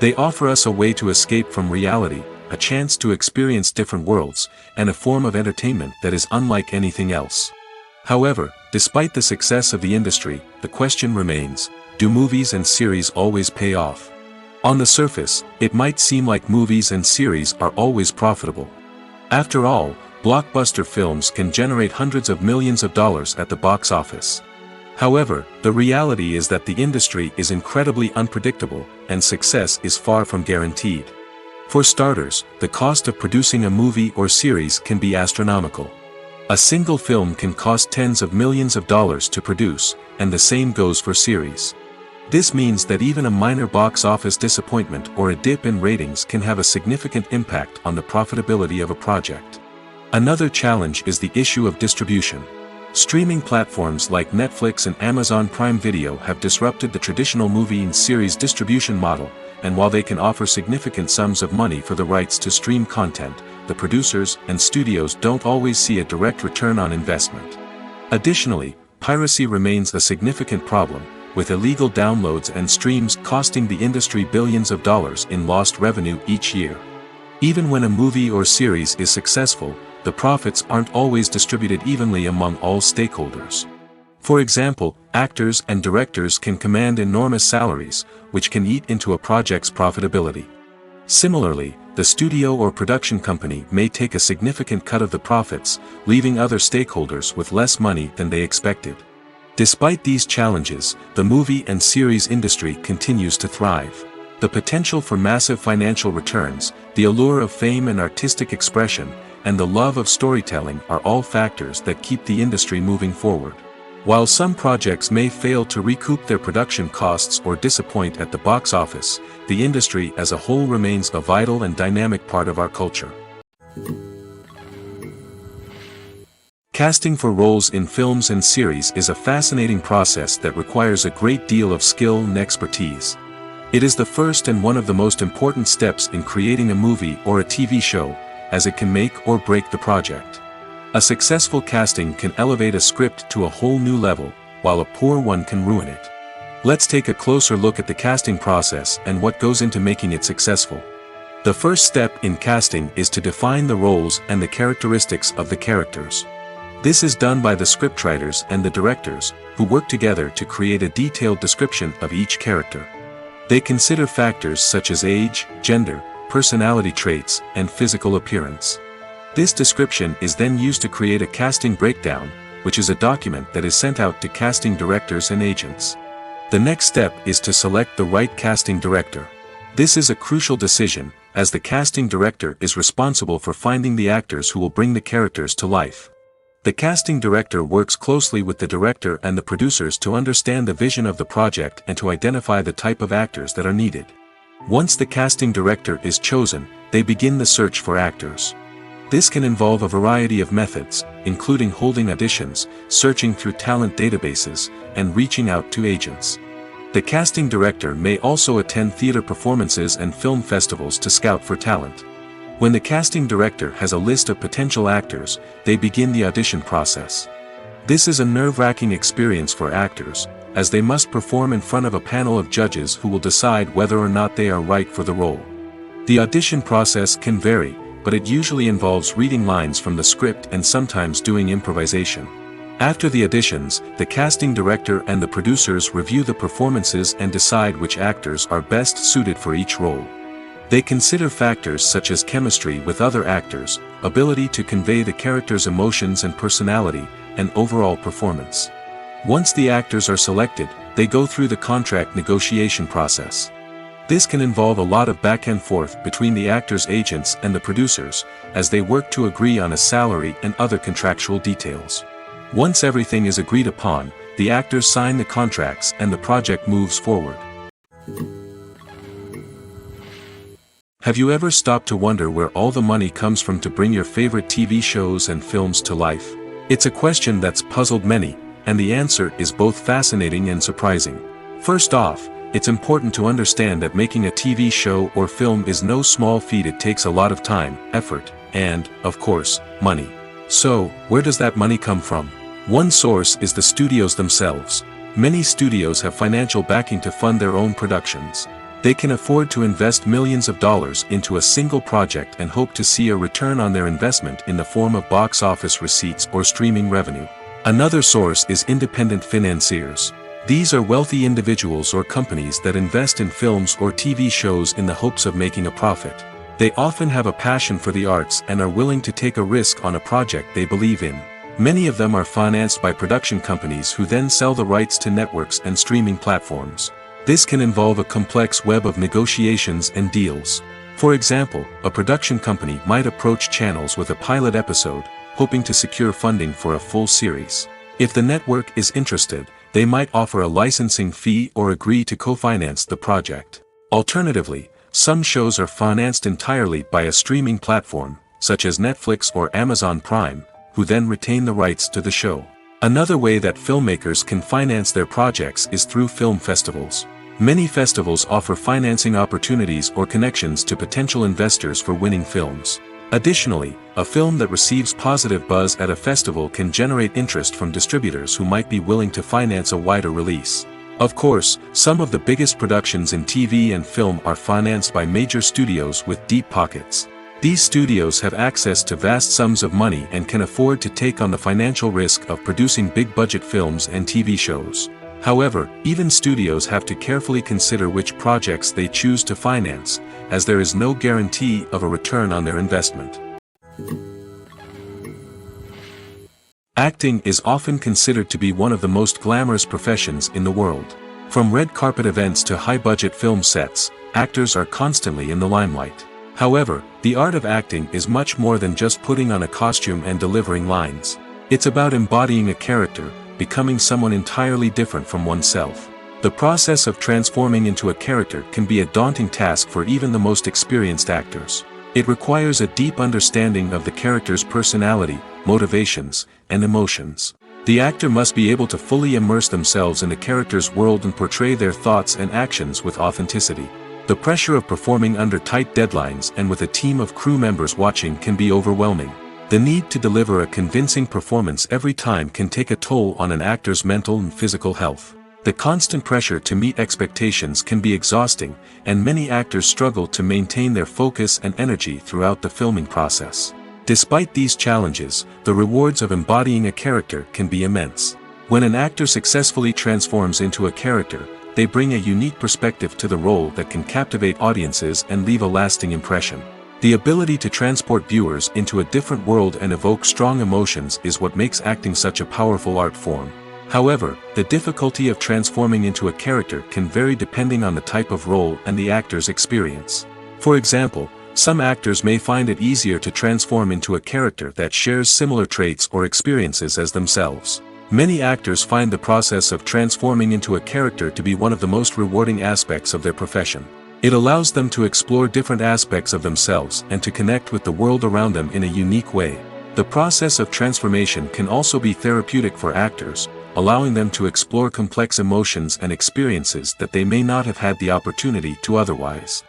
They offer us a way to escape from reality, a chance to experience different worlds, and a form of entertainment that is unlike anything else. However, despite the success of the industry, the question remains, do movies and series always pay off? On the surface, it might seem like movies and series are always profitable. After all, blockbuster films can generate hundreds of millions of dollars at the box office. However, the reality is that the industry is incredibly unpredictable, and success is far from guaranteed. For starters, the cost of producing a movie or series can be astronomical. A single film can cost tens of millions of dollars to produce, and the same goes for series. This means that even a minor box office disappointment or a dip in ratings can have a significant impact on the profitability of a project. Another challenge is the issue of distribution. Streaming platforms like Netflix and Amazon Prime Video have disrupted the traditional movie and series distribution model, and while they can offer significant sums of money for the rights to stream content, the producers and studios don't always see a direct return on investment. Additionally, piracy remains a significant problem, with illegal downloads and streams costing the industry billions of dollars in lost revenue each year. Even when a movie or series is successful, the profits aren't always distributed evenly among all stakeholders. For example, actors and directors can command enormous salaries, which can eat into a project's profitability. Similarly, the studio or production company may take a significant cut of the profits, leaving other stakeholders with less money than they expected. Despite these challenges, the movie and series industry continues to thrive. The potential for massive financial returns, the allure of fame and artistic expression, and the love of storytelling are all factors that keep the industry moving forward. While some projects may fail to recoup their production costs or disappoint at the box office, the industry as a whole remains a vital and dynamic part of our culture. Casting for roles in films and series is a fascinating process that requires a great deal of skill and expertise. It is the first and one of the most important steps in creating a movie or a TV show, as it can make or break the project. A successful casting can elevate a script to a whole new level, while a poor one can ruin it. Let's take a closer look at the casting process and what goes into making it successful. The first step in casting is to define the roles and the characteristics of the characters. This is done by the scriptwriters and the directors, who work together to create a detailed description of each character. They consider factors such as age, gender, personality traits, and physical appearance. This description is then used to create a casting breakdown, which is a document that is sent out to casting directors and agents. The next step is to select the right casting director. This is a crucial decision, as the casting director is responsible for finding the actors who will bring the characters to life. The casting director works closely with the director and the producers to understand the vision of the project and to identify the type of actors that are needed. Once the casting director is chosen, they begin the search for actors. This can involve a variety of methods, including holding auditions, searching through talent databases, and reaching out to agents. The casting director may also attend theater performances and film festivals to scout for talent. When the casting director has a list of potential actors, they begin the audition process. This is a nerve-wracking experience for actors, as they must perform in front of a panel of judges who will decide whether or not they are right for the role. The audition process can vary, but it usually involves reading lines from the script and sometimes doing improvisation. After the auditions, the casting director and the producers review the performances and decide which actors are best suited for each role. They consider factors such as chemistry with other actors, ability to convey the character's emotions and personality, and overall performance. Once the actors are selected, they go through the contract negotiation process. This can involve a lot of back and forth between the actors' agents and the producers, as they work to agree on a salary and other contractual details. Once everything is agreed upon, the actors sign the contracts and the project moves forward. Have you ever stopped to wonder where all the money comes from to bring your favorite TV shows and films to life? It's a question that's puzzled many, and the answer is both fascinating and surprising. First off, it's important to understand that making a TV show or film is no small feat. It takes a lot of time, effort, and, of course, money. So, where does that money come from? One source is the studios themselves. Many studios have financial backing to fund their own productions. They can afford to invest millions of dollars into a single project and hope to see a return on their investment in the form of box office receipts or streaming revenue. Another source is independent financiers. These are wealthy individuals or companies that invest in films or TV shows in the hopes of making a profit. They often have a passion for the arts and are willing to take a risk on a project they believe in. Many of them are financed by production companies who then sell the rights to networks and streaming platforms. This can involve a complex web of negotiations and deals. For example, a production company might approach channels with a pilot episode, hoping to secure funding for a full series. If the network is interested, they might offer a licensing fee or agree to co-finance the project. Alternatively, some shows are financed entirely by a streaming platform, such as Netflix or Amazon Prime, who then retain the rights to the show. Another way that filmmakers can finance their projects is through film festivals. Many festivals offer financing opportunities or connections to potential investors for winning films. Additionally, a film that receives positive buzz at a festival can generate interest from distributors who might be willing to finance a wider release. Of course, some of the biggest productions in TV and film are financed by major studios with deep pockets. These studios have access to vast sums of money and can afford to take on the financial risk of producing big-budget films and TV shows. However, even studios have to carefully consider which projects they choose to finance, as there is no guarantee of a return on their investment. Acting is often considered to be one of the most glamorous professions in the world. From red carpet events to high-budget film sets, actors are constantly in the limelight. However, the art of acting is much more than just putting on a costume and delivering lines. It's about embodying a character, becoming someone entirely different from oneself. The process of transforming into a character can be a daunting task for even the most experienced actors. It requires a deep understanding of the character's personality, motivations, and emotions. The actor must be able to fully immerse themselves in the character's world and portray their thoughts and actions with authenticity. The pressure of performing under tight deadlines and with a team of crew members watching can be overwhelming. The need to deliver a convincing performance every time can take a toll on an actor's mental and physical health. The constant pressure to meet expectations can be exhausting, and many actors struggle to maintain their focus and energy throughout the filming process. Despite these challenges, the rewards of embodying a character can be immense. When an actor successfully transforms into a character, they bring a unique perspective to the role that can captivate audiences and leave a lasting impression. The ability to transport viewers into a different world and evoke strong emotions is what makes acting such a powerful art form. However, the difficulty of transforming into a character can vary depending on the type of role and the actor's experience. For example, some actors may find it easier to transform into a character that shares similar traits or experiences as themselves. Many actors find the process of transforming into a character to be one of the most rewarding aspects of their profession. It allows them to explore different aspects of themselves and to connect with the world around them in a unique way. The process of transformation can also be therapeutic for actors, allowing them to explore complex emotions and experiences that they may not have had the opportunity to otherwise.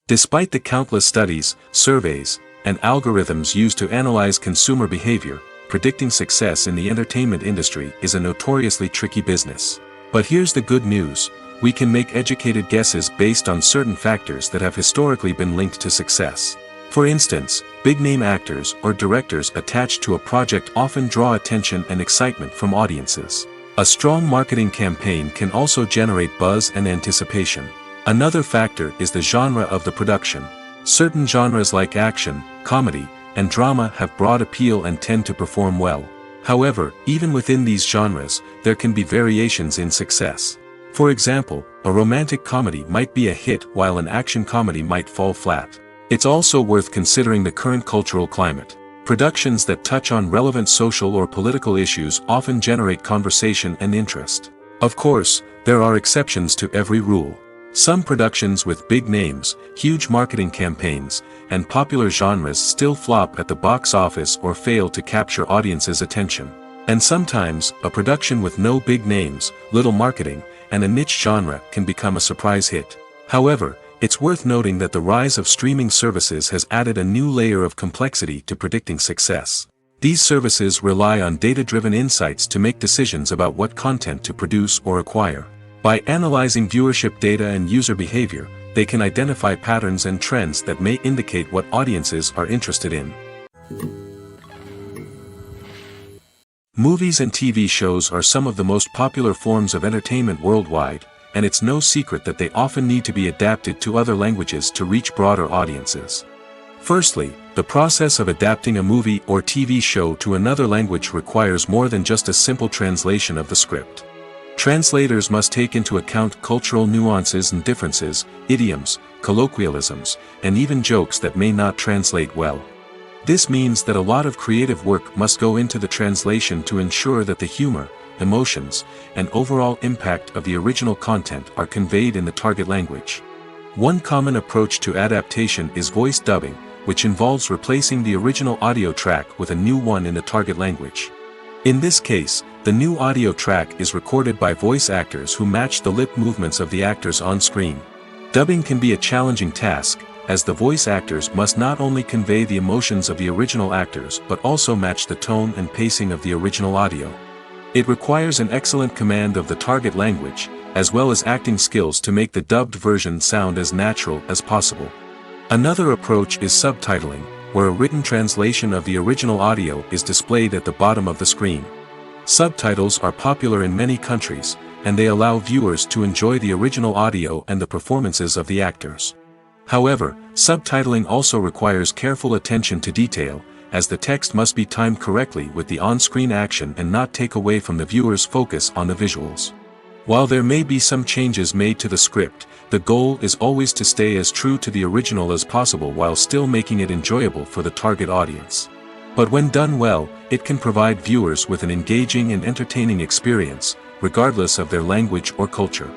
Despite the countless studies, surveys, and algorithms used to analyze consumer behavior, predicting success in the entertainment industry is a notoriously tricky business. But here's the good news: we can make educated guesses based on certain factors that have historically been linked to success. For instance, big-name actors or directors attached to a project often draw attention and excitement from audiences. A strong marketing campaign can also generate buzz and anticipation. Another factor is the genre of the production. Certain genres like action, comedy, and drama have broad appeal and tend to perform well. However, even within these genres, there can be variations in success. For example, a romantic comedy might be a hit while an action comedy might fall flat. It's also worth considering the current cultural climate. Productions that touch on relevant social or political issues often generate conversation and interest. Of course, there are exceptions to every rule. Some productions with big names, huge marketing campaigns, and popular genres still flop at the box office or fail to capture audiences' attention. And sometimes, a production with no big names, little marketing, and a niche genre can become a surprise hit. However, It's worth noting that the rise of streaming services has added a new layer of complexity to predicting success. These services rely on data-driven insights to make decisions about what content to produce or acquire. By analyzing viewership data and user behavior, they can identify patterns and trends that may indicate what audiences are interested in. Movies and TV shows are some of the most popular forms of entertainment worldwide, and it's no secret that they often need to be adapted to other languages to reach broader audiences. Firstly, the process of adapting a movie or TV show to another language requires more than just a simple translation of the script. Translators must take into account cultural nuances and differences, idioms, colloquialisms, and even jokes that may not translate well. This means that a lot of creative work must go into the translation to ensure that the humor, emotions, and overall impact of the original content are conveyed in the target language. One common approach to adaptation is voice dubbing, which involves replacing the original audio track with a new one in the target language. In this case, the new audio track is recorded by voice actors who match the lip movements of the actors on screen. Dubbing can be a challenging task, as the voice actors must not only convey the emotions of the original actors but also match the tone and pacing of the original audio. It requires an excellent command of the target language, as well as acting skills to make the dubbed version sound as natural as possible. Another approach is subtitling, where a written translation of the original audio is displayed at the bottom of the screen. Subtitles are popular in many countries, and they allow viewers to enjoy the original audio and the performances of the actors. However, subtitling also requires careful attention to detail, as the text must be timed correctly with the on-screen action and not take away from the viewer's focus on the visuals. While there may be some changes made to the script, the goal is always to stay as true to the original as possible while still making it enjoyable for the target audience. But when done well, it can provide viewers with an engaging and entertaining experience, regardless of their language or culture.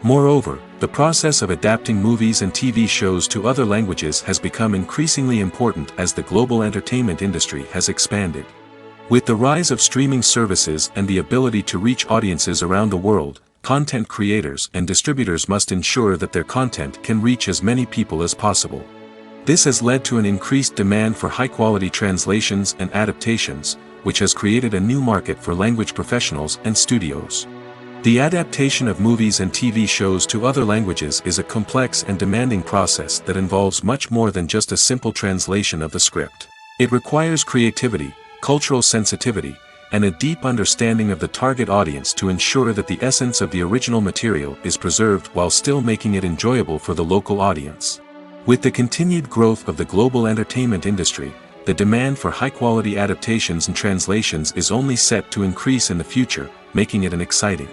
Moreover, the process of adapting movies and TV shows to other languages has become increasingly important as the global entertainment industry has expanded. With the rise of streaming services and the ability to reach audiences around the world, content creators and distributors must ensure that their content can reach as many people as possible. This has led to an increased demand for high-quality translations and adaptations, which has created a new market for language professionals and studios. The adaptation of movies and TV shows to other languages is a complex and demanding process that involves much more than just a simple translation of the script. It requires creativity, cultural sensitivity, and a deep understanding of the target audience to ensure that the essence of the original material is preserved while still making it enjoyable for the local audience. With the continued growth of the global entertainment industry, the demand for high-quality adaptations and translations is only set to increase in the future, making it an exciting.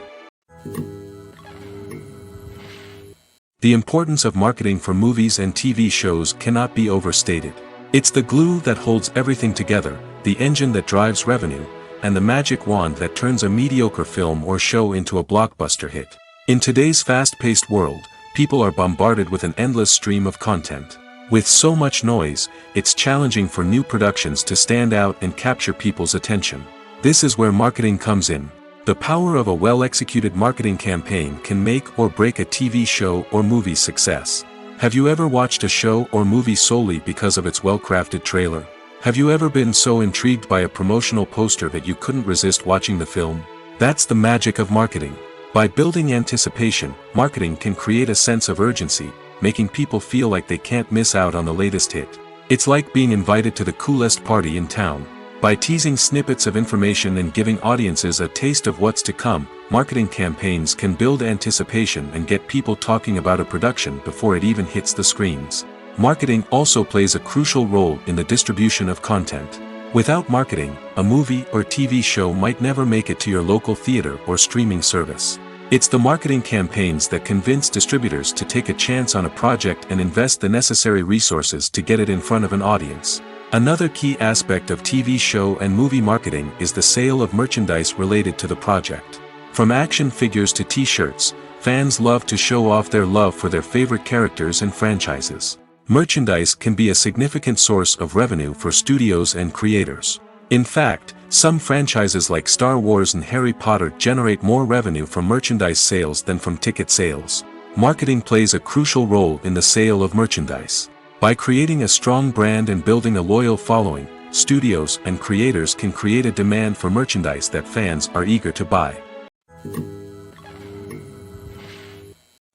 The importance of marketing for movies and TV shows cannot be overstated. It's the glue that holds everything together, the engine that drives revenue, and the magic wand that turns a mediocre film or show into a blockbuster hit. In today's fast-paced world, people are bombarded with an endless stream of content. With so much noise, it's challenging for new productions to stand out and capture people's attention. This is where marketing comes in. The power of a well-executed marketing campaign can make or break a TV show or movie's success. Have you ever watched a show or movie solely because of its well-crafted trailer? Have you ever been so intrigued by a promotional poster that you couldn't resist watching the film? That's the magic of marketing. By building anticipation, marketing can create a sense of urgency, making people feel like they can't miss out on the latest hit. It's like being invited to the coolest party in town. By teasing snippets of information and giving audiences a taste of what's to come, marketing campaigns can build anticipation and get people talking about a production before it even hits the screens. Marketing also plays a crucial role in the distribution of content. Without marketing, a movie or TV show might never make it to your local theater or streaming service. It's the marketing campaigns that convince distributors to take a chance on a project and invest the necessary resources to get it in front of an audience. Another key aspect of TV show and movie marketing is the sale of merchandise related to the project. From action figures to t-shirts, fans love to show off their love for their favorite characters and franchises. Merchandise can be a significant source of revenue for studios and creators. In fact, some franchises like Star Wars and Harry Potter generate more revenue from merchandise sales than from ticket sales. Marketing plays a crucial role in the sale of merchandise. By creating a strong brand and building a loyal following, studios and creators can create a demand for merchandise that fans are eager to buy.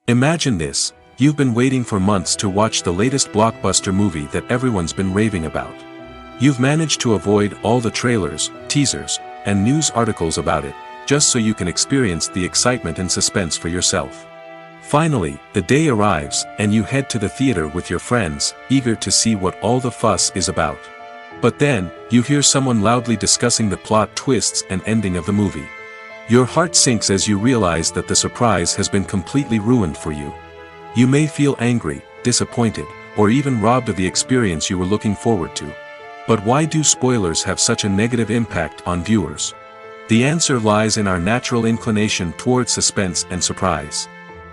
Imagine this: you've been waiting for months to watch the latest blockbuster movie that everyone's been raving about. You've managed to avoid all the trailers, teasers, and news articles about it, just so you can experience the excitement and suspense for yourself. Finally, the day arrives, and you head to the theater with your friends, eager to see what all the fuss is about. But then, you hear someone loudly discussing the plot twists and ending of the movie. Your heart sinks as you realize that the surprise has been completely ruined for you. You may feel angry, disappointed, or even robbed of the experience you were looking forward to. But why do spoilers have such a negative impact on viewers? The answer lies in our natural inclination toward suspense and surprise.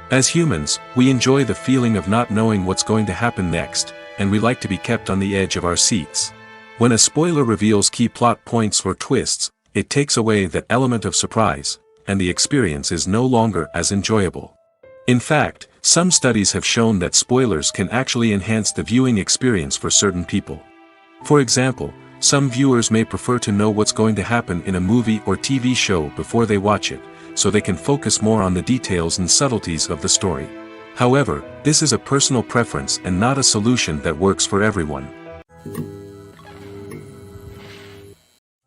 As humans, we enjoy the feeling of not knowing what's going to happen next, and we like to be kept on the edge of our seats. When a spoiler reveals key plot points or twists, it takes away that element of surprise, and the experience is no longer as enjoyable. In fact, some studies have shown that spoilers can actually enhance the viewing experience for certain people. For example, some viewers may prefer to know what's going to happen in a movie or TV show before they watch it, so they can focus more on the details and subtleties of the story. However, this is a personal preference and not a solution that works for everyone.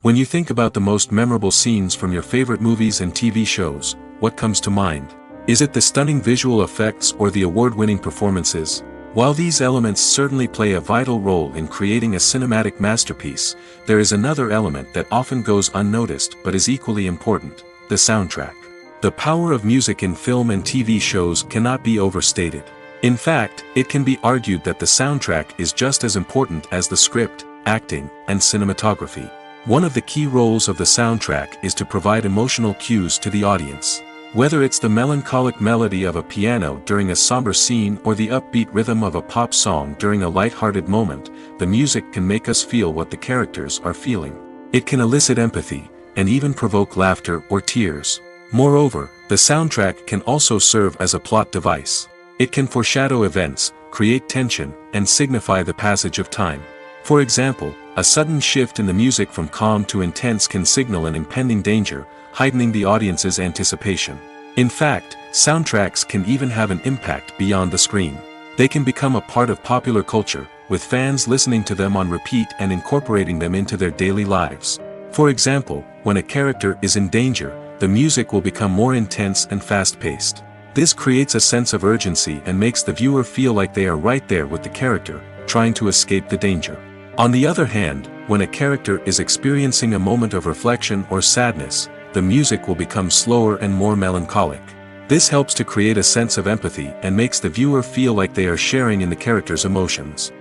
When you think about the most memorable scenes from your favorite movies and TV shows, what comes to mind? Is it the stunning visual effects or the award-winning performances? While these elements certainly play a vital role in creating a cinematic masterpiece, there is another element that often goes unnoticed but is equally important: the soundtrack. The power of music in film and TV shows cannot be overstated. In fact, it can be argued that the soundtrack is just as important as the script, acting, and cinematography. One of the key roles of the soundtrack is to provide emotional cues to the audience. Whether it's the melancholic melody of a piano during a somber scene or the upbeat rhythm of a pop song during a light-hearted moment, the music can make us feel what the characters are feeling. It can elicit empathy, and even provoke laughter or tears. Moreover, the soundtrack can also serve as a plot device. It can foreshadow events, create tension, and signify the passage of time. For example, a sudden shift in the music from calm to intense can signal an impending danger, heightening the audience's anticipation. In fact, soundtracks can even have an impact beyond the screen. They can become a part of popular culture, with fans listening to them on repeat and incorporating them into their daily lives. For example, when a character is in danger, the music will become more intense and fast-paced. This creates a sense of urgency and makes the viewer feel like they are right there with the character, trying to escape the danger. On the other hand, when a character is experiencing a moment of reflection or sadness, the music will become slower and more melancholic. This helps to create a sense of empathy and makes the viewer feel like they are sharing in the character's emotions.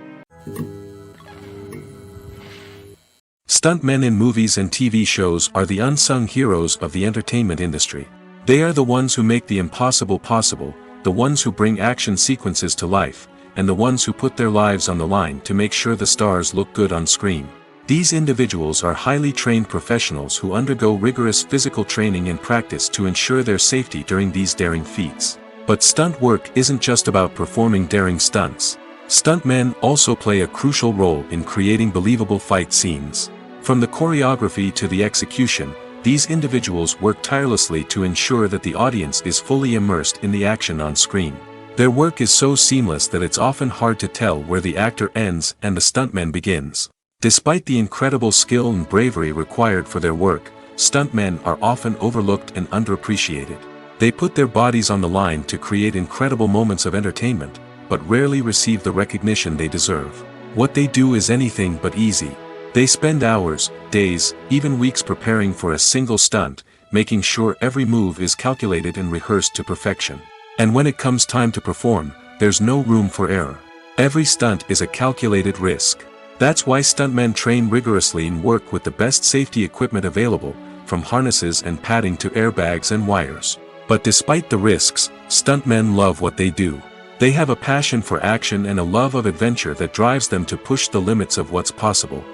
Stuntmen in movies and TV shows are the unsung heroes of the entertainment industry. They are the ones who make the impossible possible, the ones who bring action sequences to life, and the ones who put their lives on the line to make sure the stars look good on screen. These individuals are highly trained professionals who undergo rigorous physical training and practice to ensure their safety during these daring feats. But stunt work isn't just about performing daring stunts. Stuntmen also play a crucial role in creating believable fight scenes. From the choreography to the execution, these individuals work tirelessly to ensure that the audience is fully immersed in the action on screen. Their work is so seamless that it's often hard to tell where the actor ends and the stuntman begins. Despite the incredible skill and bravery required for their work, stuntmen are often overlooked and underappreciated. They put their bodies on the line to create incredible moments of entertainment, but rarely receive the recognition they deserve. What they do is anything but easy. They spend hours, days, even weeks preparing for a single stunt, making sure every move is calculated and rehearsed to perfection. And when it comes time to perform, there's no room for error. Every stunt is a calculated risk. That's why stuntmen train rigorously and work with the best safety equipment available, from harnesses and padding to airbags and wires. But despite the risks, stuntmen love what they do. They have a passion for action and a love of adventure that drives them to push the limits of what's possible.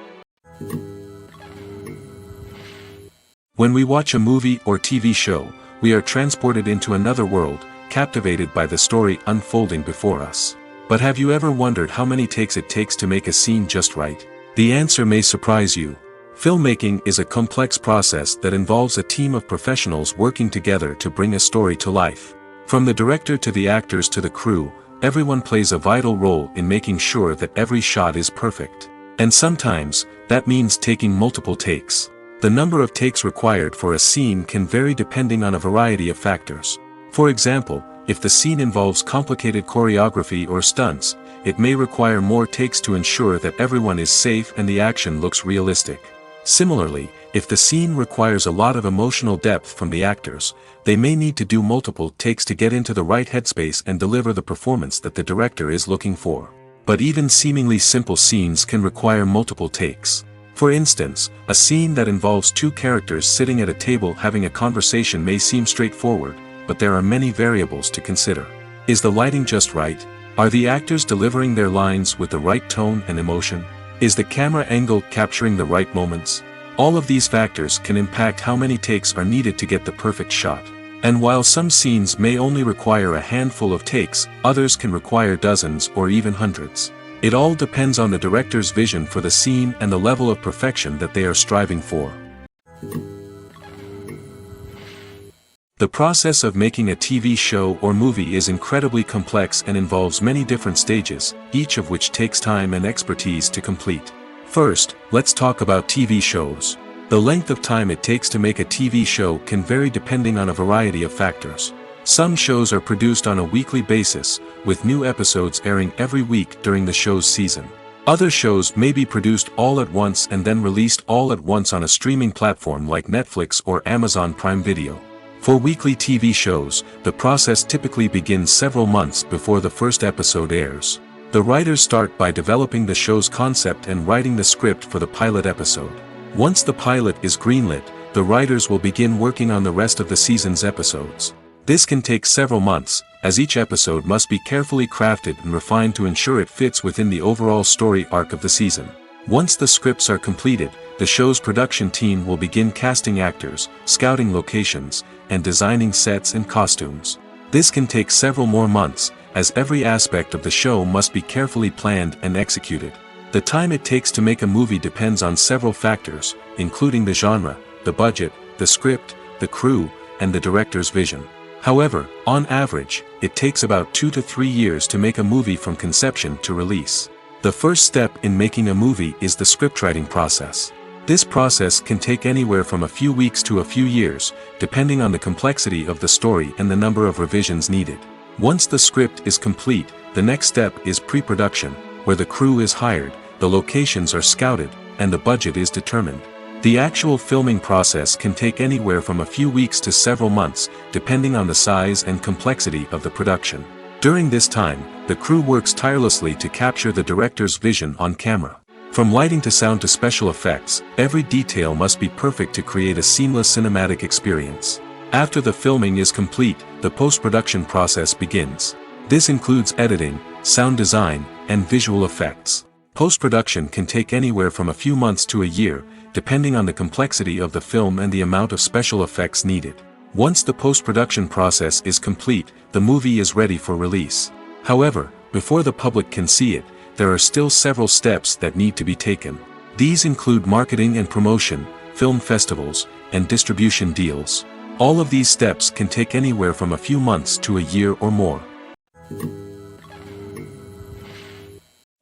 When we watch a movie or TV show, we are transported into another world, captivated by the story unfolding before us. But have you ever wondered how many takes it takes to make a scene just right? The answer may surprise you. Filmmaking is a complex process that involves a team of professionals working together to bring a story to life. From the director to the actors to the crew, everyone plays a vital role in making sure that every shot is perfect. And sometimes, that means taking multiple takes. The number of takes required for a scene can vary depending on a variety of factors. For example, if the scene involves complicated choreography or stunts, it may require more takes to ensure that everyone is safe and the action looks realistic. Similarly, if the scene requires a lot of emotional depth from the actors, they may need to do multiple takes to get into the right headspace and deliver the performance that the director is looking for. But even seemingly simple scenes can require multiple takes. For instance, a scene that involves two characters sitting at a table having a conversation may seem straightforward, but there are many variables to consider. Is the lighting just right? Are the actors delivering their lines with the right tone and emotion? Is the camera angle capturing the right moments? All of these factors can impact how many takes are needed to get the perfect shot. And while some scenes may only require a handful of takes, others can require dozens or even hundreds. It all depends on the director's vision for the scene and the level of perfection that they are striving for. The process of making a TV show or movie is incredibly complex and involves many different stages, each of which takes time and expertise to complete. First, let's talk about TV shows. The length of time it takes to make a TV show can vary depending on a variety of factors. Some shows are produced on a weekly basis, with new episodes airing every week during the show's season. Other shows may be produced all at once and then released all at once on a streaming platform like Netflix or Amazon Prime Video. For weekly TV shows, the process typically begins several months before the first episode airs. The writers start by developing the show's concept and writing the script for the pilot episode. Once the pilot is greenlit, the writers will begin working on the rest of the season's episodes. This can take several months, as each episode must be carefully crafted and refined to ensure it fits within the overall story arc of the season. Once the scripts are completed, the show's production team will begin casting actors, scouting locations, and designing sets and costumes. This can take several more months, as every aspect of the show must be carefully planned and executed. The time it takes to make a movie depends on several factors, including the genre, the budget, the script, the crew, and the director's vision. However, on average, it takes about 2 to 3 years to make a movie from conception to release. The first step in making a movie is the scriptwriting process. This process can take anywhere from a few weeks to a few years, depending on the complexity of the story and the number of revisions needed. Once the script is complete, the next step is pre-production, where the crew is hired, the locations are scouted, and the budget is determined. The actual filming process can take anywhere from a few weeks to several months, depending on the size and complexity of the production. During this time, the crew works tirelessly to capture the director's vision on camera. From lighting to sound to special effects, every detail must be perfect to create a seamless cinematic experience. After the filming is complete, the post-production process begins. This includes editing, sound design, and visual effects. Post-production can take anywhere from a few months to a year, depending on the complexity of the film and the amount of special effects needed. Once the post-production process is complete, the movie is ready for release. However, before the public can see it, there are still several steps that need to be taken. These include marketing and promotion, film festivals, and distribution deals. All of these steps can take anywhere from a few months to a year or more.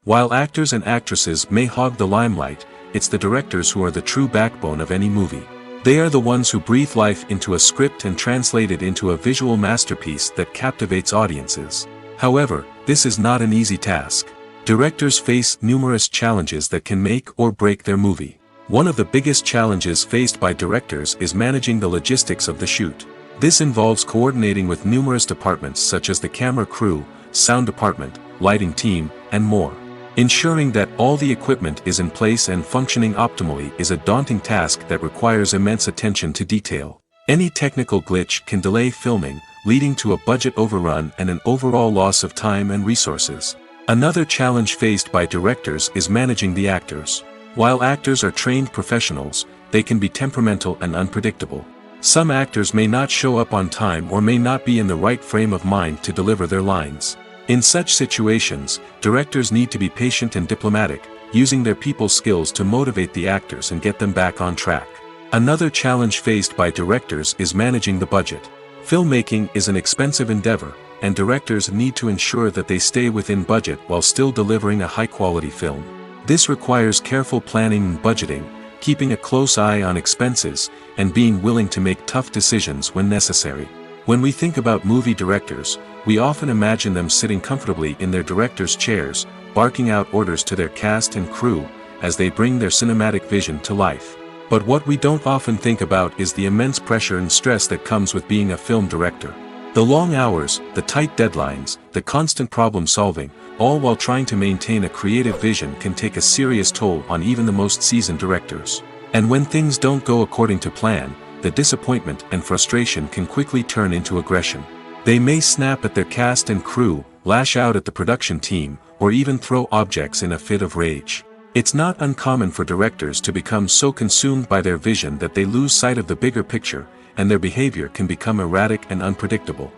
While actors and actresses may hog the limelight, it's the directors who are the true backbone of any movie. They are the ones who breathe life into a script and translate it into a visual masterpiece that captivates audiences. However, this is not an easy task. Directors face numerous challenges that can make or break their movie. One of the biggest challenges faced by directors is managing the logistics of the shoot. This involves coordinating with numerous departments such as the camera crew, sound department, lighting team, and more. Ensuring that all the equipment is in place and functioning optimally is a daunting task that requires immense attention to detail. Any technical glitch can delay filming, leading to a budget overrun and an overall loss of time and resources. Another challenge faced by directors is managing the actors. While actors are trained professionals, they can be temperamental and unpredictable. Some actors may not show up on time or may not be in the right frame of mind to deliver their lines. In such situations, directors need to be patient and diplomatic, using their people skills to motivate the actors and get them back on track. Another challenge faced by directors is managing the budget. Filmmaking is an expensive endeavor, and directors need to ensure that they stay within budget while still delivering a high-quality film. This requires careful planning and budgeting, keeping a close eye on expenses, and being willing to make tough decisions when necessary. When we think about movie directors, we often imagine them sitting comfortably in their director's chairs, barking out orders to their cast and crew, as they bring their cinematic vision to life. But what we don't often think about is the immense pressure and stress that comes with being a film director. The long hours, the tight deadlines, the constant problem solving, all while trying to maintain a creative vision can take a serious toll on even the most seasoned directors. And when things don't go according to plan, the disappointment and frustration can quickly turn into aggression. They may snap at their cast and crew, lash out at the production team, or even throw objects in a fit of rage. It's not uncommon for directors to become so consumed by their vision that they lose sight of the bigger picture, and their behavior can become erratic and unpredictable.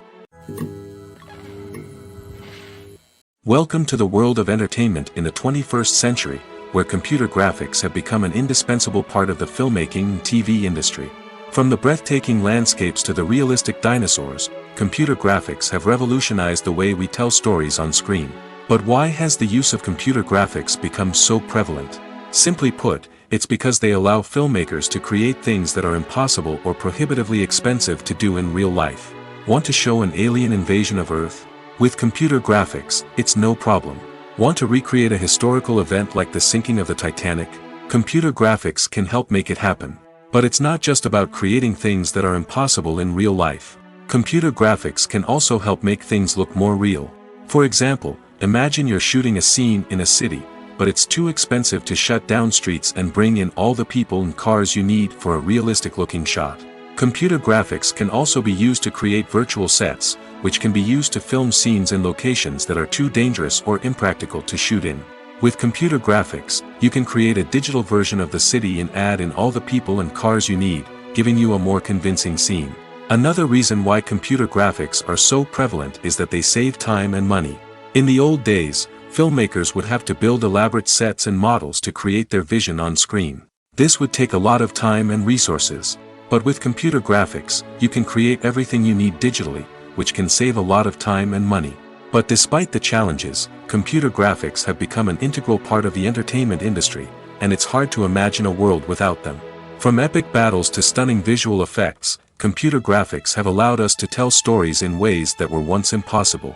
Welcome to the world of entertainment in the 21st century, where computer graphics have become an indispensable part of the filmmaking and TV industry. From the breathtaking landscapes to the realistic dinosaurs, computer graphics have revolutionized the way we tell stories on screen. But why has the use of computer graphics become so prevalent? Simply put, it's because they allow filmmakers to create things that are impossible or prohibitively expensive to do in real life. Want to show an alien invasion of Earth? With computer graphics, it's no problem. Want to recreate a historical event like the sinking of the Titanic? Computer graphics can help make it happen. But it's not just about creating things that are impossible in real life. Computer graphics can also help make things look more real. For example, imagine you're shooting a scene in a city, but it's too expensive to shut down streets and bring in all the people and cars you need for a realistic-looking shot. Computer graphics can also be used to create virtual sets, which can be used to film scenes in locations that are too dangerous or impractical to shoot in. With computer graphics, you can create a digital version of the city and add in all the people and cars you need, giving you a more convincing scene. Another reason why computer graphics are so prevalent is that they save time and money. In the old days, filmmakers would have to build elaborate sets and models to create their vision on screen. This would take a lot of time and resources. But with computer graphics, you can create everything you need digitally, which can save a lot of time and money. But despite the challenges, computer graphics have become an integral part of the entertainment industry, and it's hard to imagine a world without them. From epic battles to stunning visual effects, computer graphics have allowed us to tell stories in ways that were once impossible.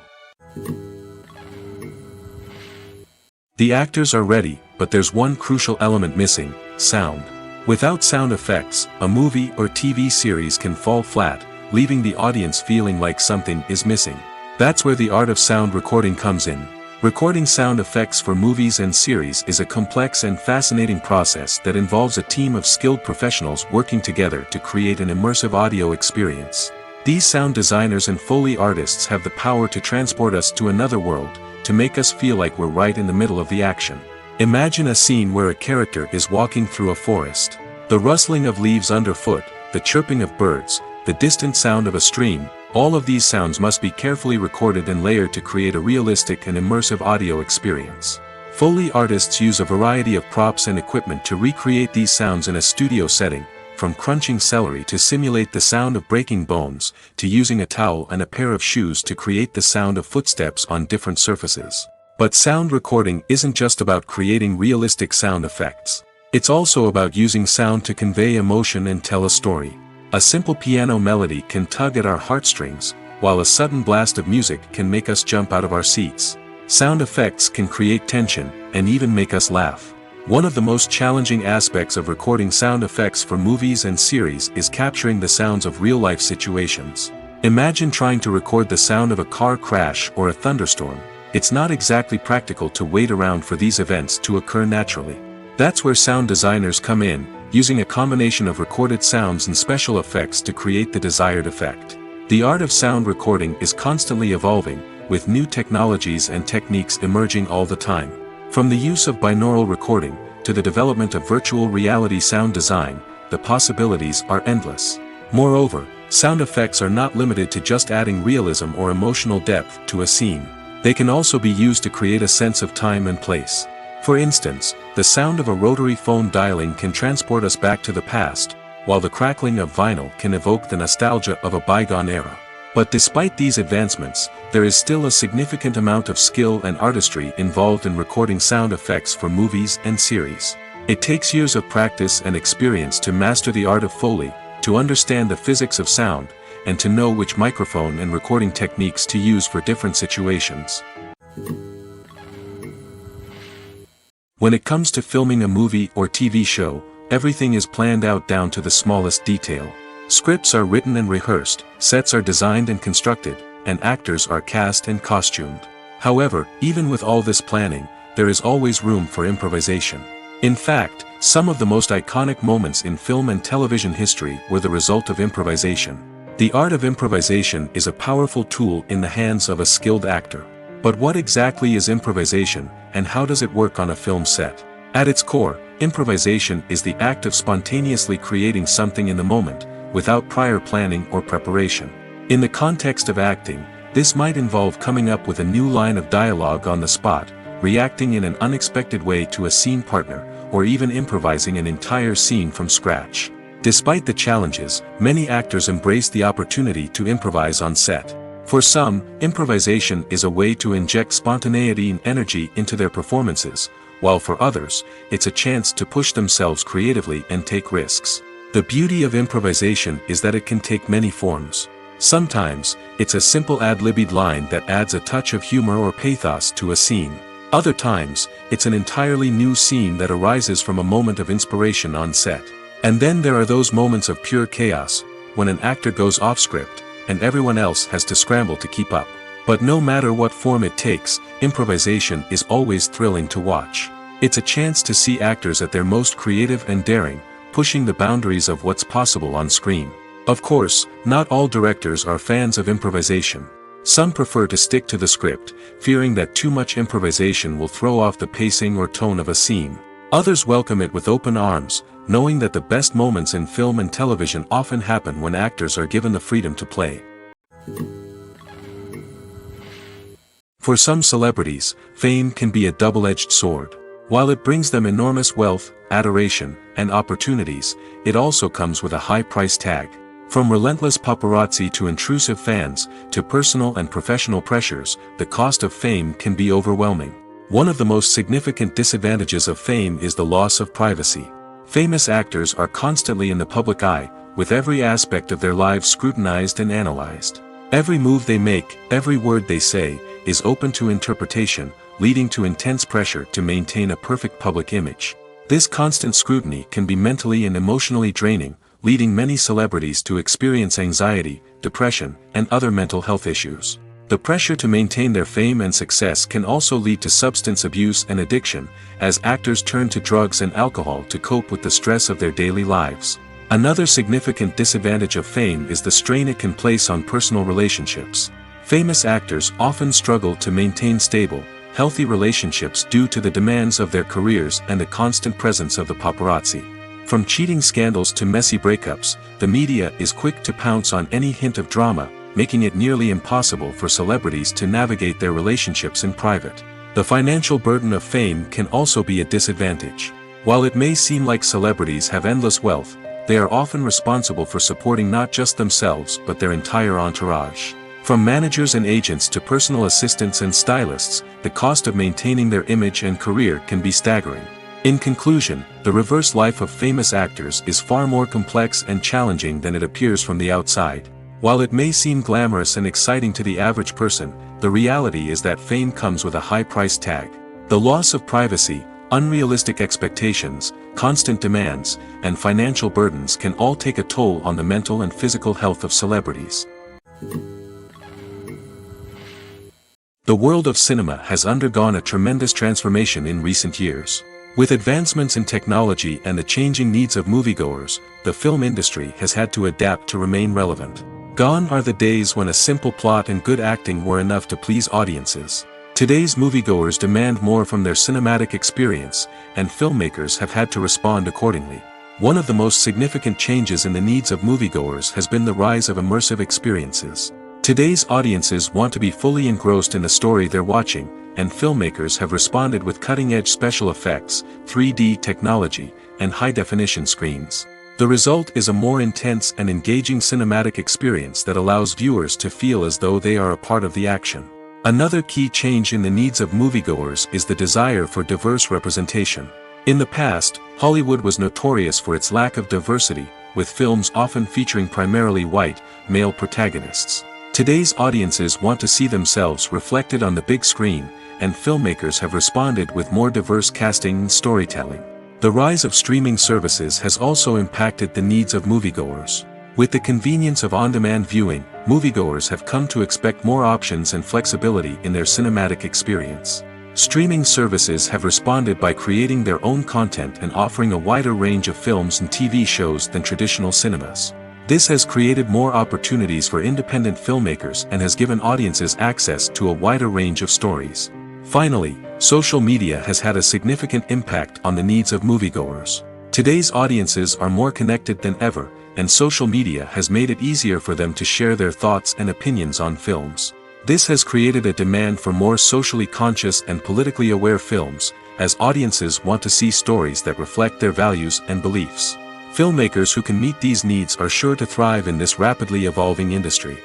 The actors are ready, but there's one crucial element missing: sound. Without sound effects, a movie or TV series can fall flat, leaving the audience feeling like something is missing. That's where the art of sound recording comes in. Recording sound effects for movies and series is a complex and fascinating process that involves a team of skilled professionals working together to create an immersive audio experience. These sound designers and Foley artists have the power to transport us to another world, to make us feel like we're right in the middle of the action. Imagine a scene where a character is walking through a forest. The rustling of leaves underfoot, the chirping of birds, the distant sound of a stream, all of these sounds must be carefully recorded and layered to create a realistic and immersive audio experience. Foley artists use a variety of props and equipment to recreate these sounds in a studio setting, from crunching celery to simulate the sound of breaking bones, to using a towel and a pair of shoes to create the sound of footsteps on different surfaces. But sound recording isn't just about creating realistic sound effects. It's also about using sound to convey emotion and tell a story. A simple piano melody can tug at our heartstrings, while a sudden blast of music can make us jump out of our seats. Sound effects can create tension, and even make us laugh. One of the most challenging aspects of recording sound effects for movies and series is capturing the sounds of real-life situations. Imagine trying to record the sound of a car crash or a thunderstorm. It's not exactly practical to wait around for these events to occur naturally. That's where sound designers come in, using a combination of recorded sounds and special effects to create the desired effect. The art of sound recording is constantly evolving, with new technologies and techniques emerging all the time. From the use of binaural recording, to the development of virtual reality sound design, the possibilities are endless. Moreover, sound effects are not limited to just adding realism or emotional depth to a scene. They can also be used to create a sense of time and place. For instance, the sound of a rotary phone dialing can transport us back to the past, while the crackling of vinyl can evoke the nostalgia of a bygone era. But despite these advancements, there is still a significant amount of skill and artistry involved in recording sound effects for movies and series. It takes years of practice and experience to master the art of Foley, to understand the physics of sound, and to know which microphone and recording techniques to use for different situations. When it comes to filming a movie or TV show, everything is planned out down to the smallest detail. Scripts are written and rehearsed, sets are designed and constructed, and actors are cast and costumed. However, even with all this planning, there is always room for improvisation. In fact, some of the most iconic moments in film and television history were the result of improvisation. The art of improvisation is a powerful tool in the hands of a skilled actor. But what exactly is improvisation, and how does it work on a film set? At its core, improvisation is the act of spontaneously creating something in the moment, without prior planning or preparation. In the context of acting, this might involve coming up with a new line of dialogue on the spot, reacting in an unexpected way to a scene partner, or even improvising an entire scene from scratch. Despite the challenges, many actors embrace the opportunity to improvise on set. For some, improvisation is a way to inject spontaneity and energy into their performances, while for others, it's a chance to push themselves creatively and take risks. The beauty of improvisation is that it can take many forms. Sometimes, it's a simple ad-libbed line that adds a touch of humor or pathos to a scene. Other times, it's an entirely new scene that arises from a moment of inspiration on set. And then there are those moments of pure chaos, when an actor goes off script, and everyone else has to scramble to keep up. But no matter what form it takes, improvisation is always thrilling to watch. It's a chance to see actors at their most creative and daring, pushing the boundaries of what's possible on screen. Of course, not all directors are fans of improvisation. Some prefer to stick to the script, fearing that too much improvisation will throw off the pacing or tone of a scene. Others welcome it with open arms, knowing that the best moments in film and television often happen when actors are given the freedom to play. For some celebrities, fame can be a double-edged sword. While it brings them enormous wealth, adoration, and opportunities, it also comes with a high price tag. From relentless paparazzi to intrusive fans, to personal and professional pressures, the cost of fame can be overwhelming. One of the most significant disadvantages of fame is the loss of privacy. Famous actors are constantly in the public eye, with every aspect of their lives scrutinized and analyzed. Every move they make, every word they say, is open to interpretation, leading to intense pressure to maintain a perfect public image. This constant scrutiny can be mentally and emotionally draining, leading many celebrities to experience anxiety, depression, and other mental health issues. The pressure to maintain their fame and success can also lead to substance abuse and addiction, as actors turn to drugs and alcohol to cope with the stress of their daily lives. Another significant disadvantage of fame is the strain it can place on personal relationships. Famous actors often struggle to maintain stable, healthy relationships due to the demands of their careers and the constant presence of the paparazzi. From cheating scandals to messy breakups, the media is quick to pounce on any hint of drama, making it nearly impossible for celebrities to navigate their relationships in private. The financial burden of fame can also be a disadvantage. While it may seem like celebrities have endless wealth, they are often responsible for supporting not just themselves but their entire entourage. From managers and agents to personal assistants and stylists, the cost of maintaining their image and career can be staggering. In conclusion, the reverse life of famous actors is far more complex and challenging than it appears from the outside. While it may seem glamorous and exciting to the average person, the reality is that fame comes with a high price tag. The loss of privacy, unrealistic expectations, constant demands, and financial burdens can all take a toll on the mental and physical health of celebrities. The world of cinema has undergone a tremendous transformation in recent years. With advancements in technology and the changing needs of moviegoers, the film industry has had to adapt to remain relevant. Gone are the days when a simple plot and good acting were enough to please audiences. Today's moviegoers demand more from their cinematic experience, and filmmakers have had to respond accordingly. One of the most significant changes in the needs of moviegoers has been the rise of immersive experiences. Today's audiences want to be fully engrossed in the story they're watching, and filmmakers have responded with cutting-edge special effects, 3D technology, and high-definition screens. The result is a more intense and engaging cinematic experience that allows viewers to feel as though they are a part of the action. Another key change in the needs of moviegoers is the desire for diverse representation. In the past, Hollywood was notorious for its lack of diversity, with films often featuring primarily white, male protagonists. Today's audiences want to see themselves reflected on the big screen, and filmmakers have responded with more diverse casting and storytelling. The rise of streaming services has also impacted the needs of moviegoers. With the convenience of on-demand viewing, moviegoers have come to expect more options and flexibility in their cinematic experience. Streaming services have responded by creating their own content and offering a wider range of films and TV shows than traditional cinemas. This has created more opportunities for independent filmmakers and has given audiences access to a wider range of stories. Finally, social media has had a significant impact on the needs of moviegoers. Today's audiences are more connected than ever, and social media has made it easier for them to share their thoughts and opinions on films. This has created a demand for more socially conscious and politically aware films, as audiences want to see stories that reflect their values and beliefs. Filmmakers who can meet these needs are sure to thrive in this rapidly evolving industry.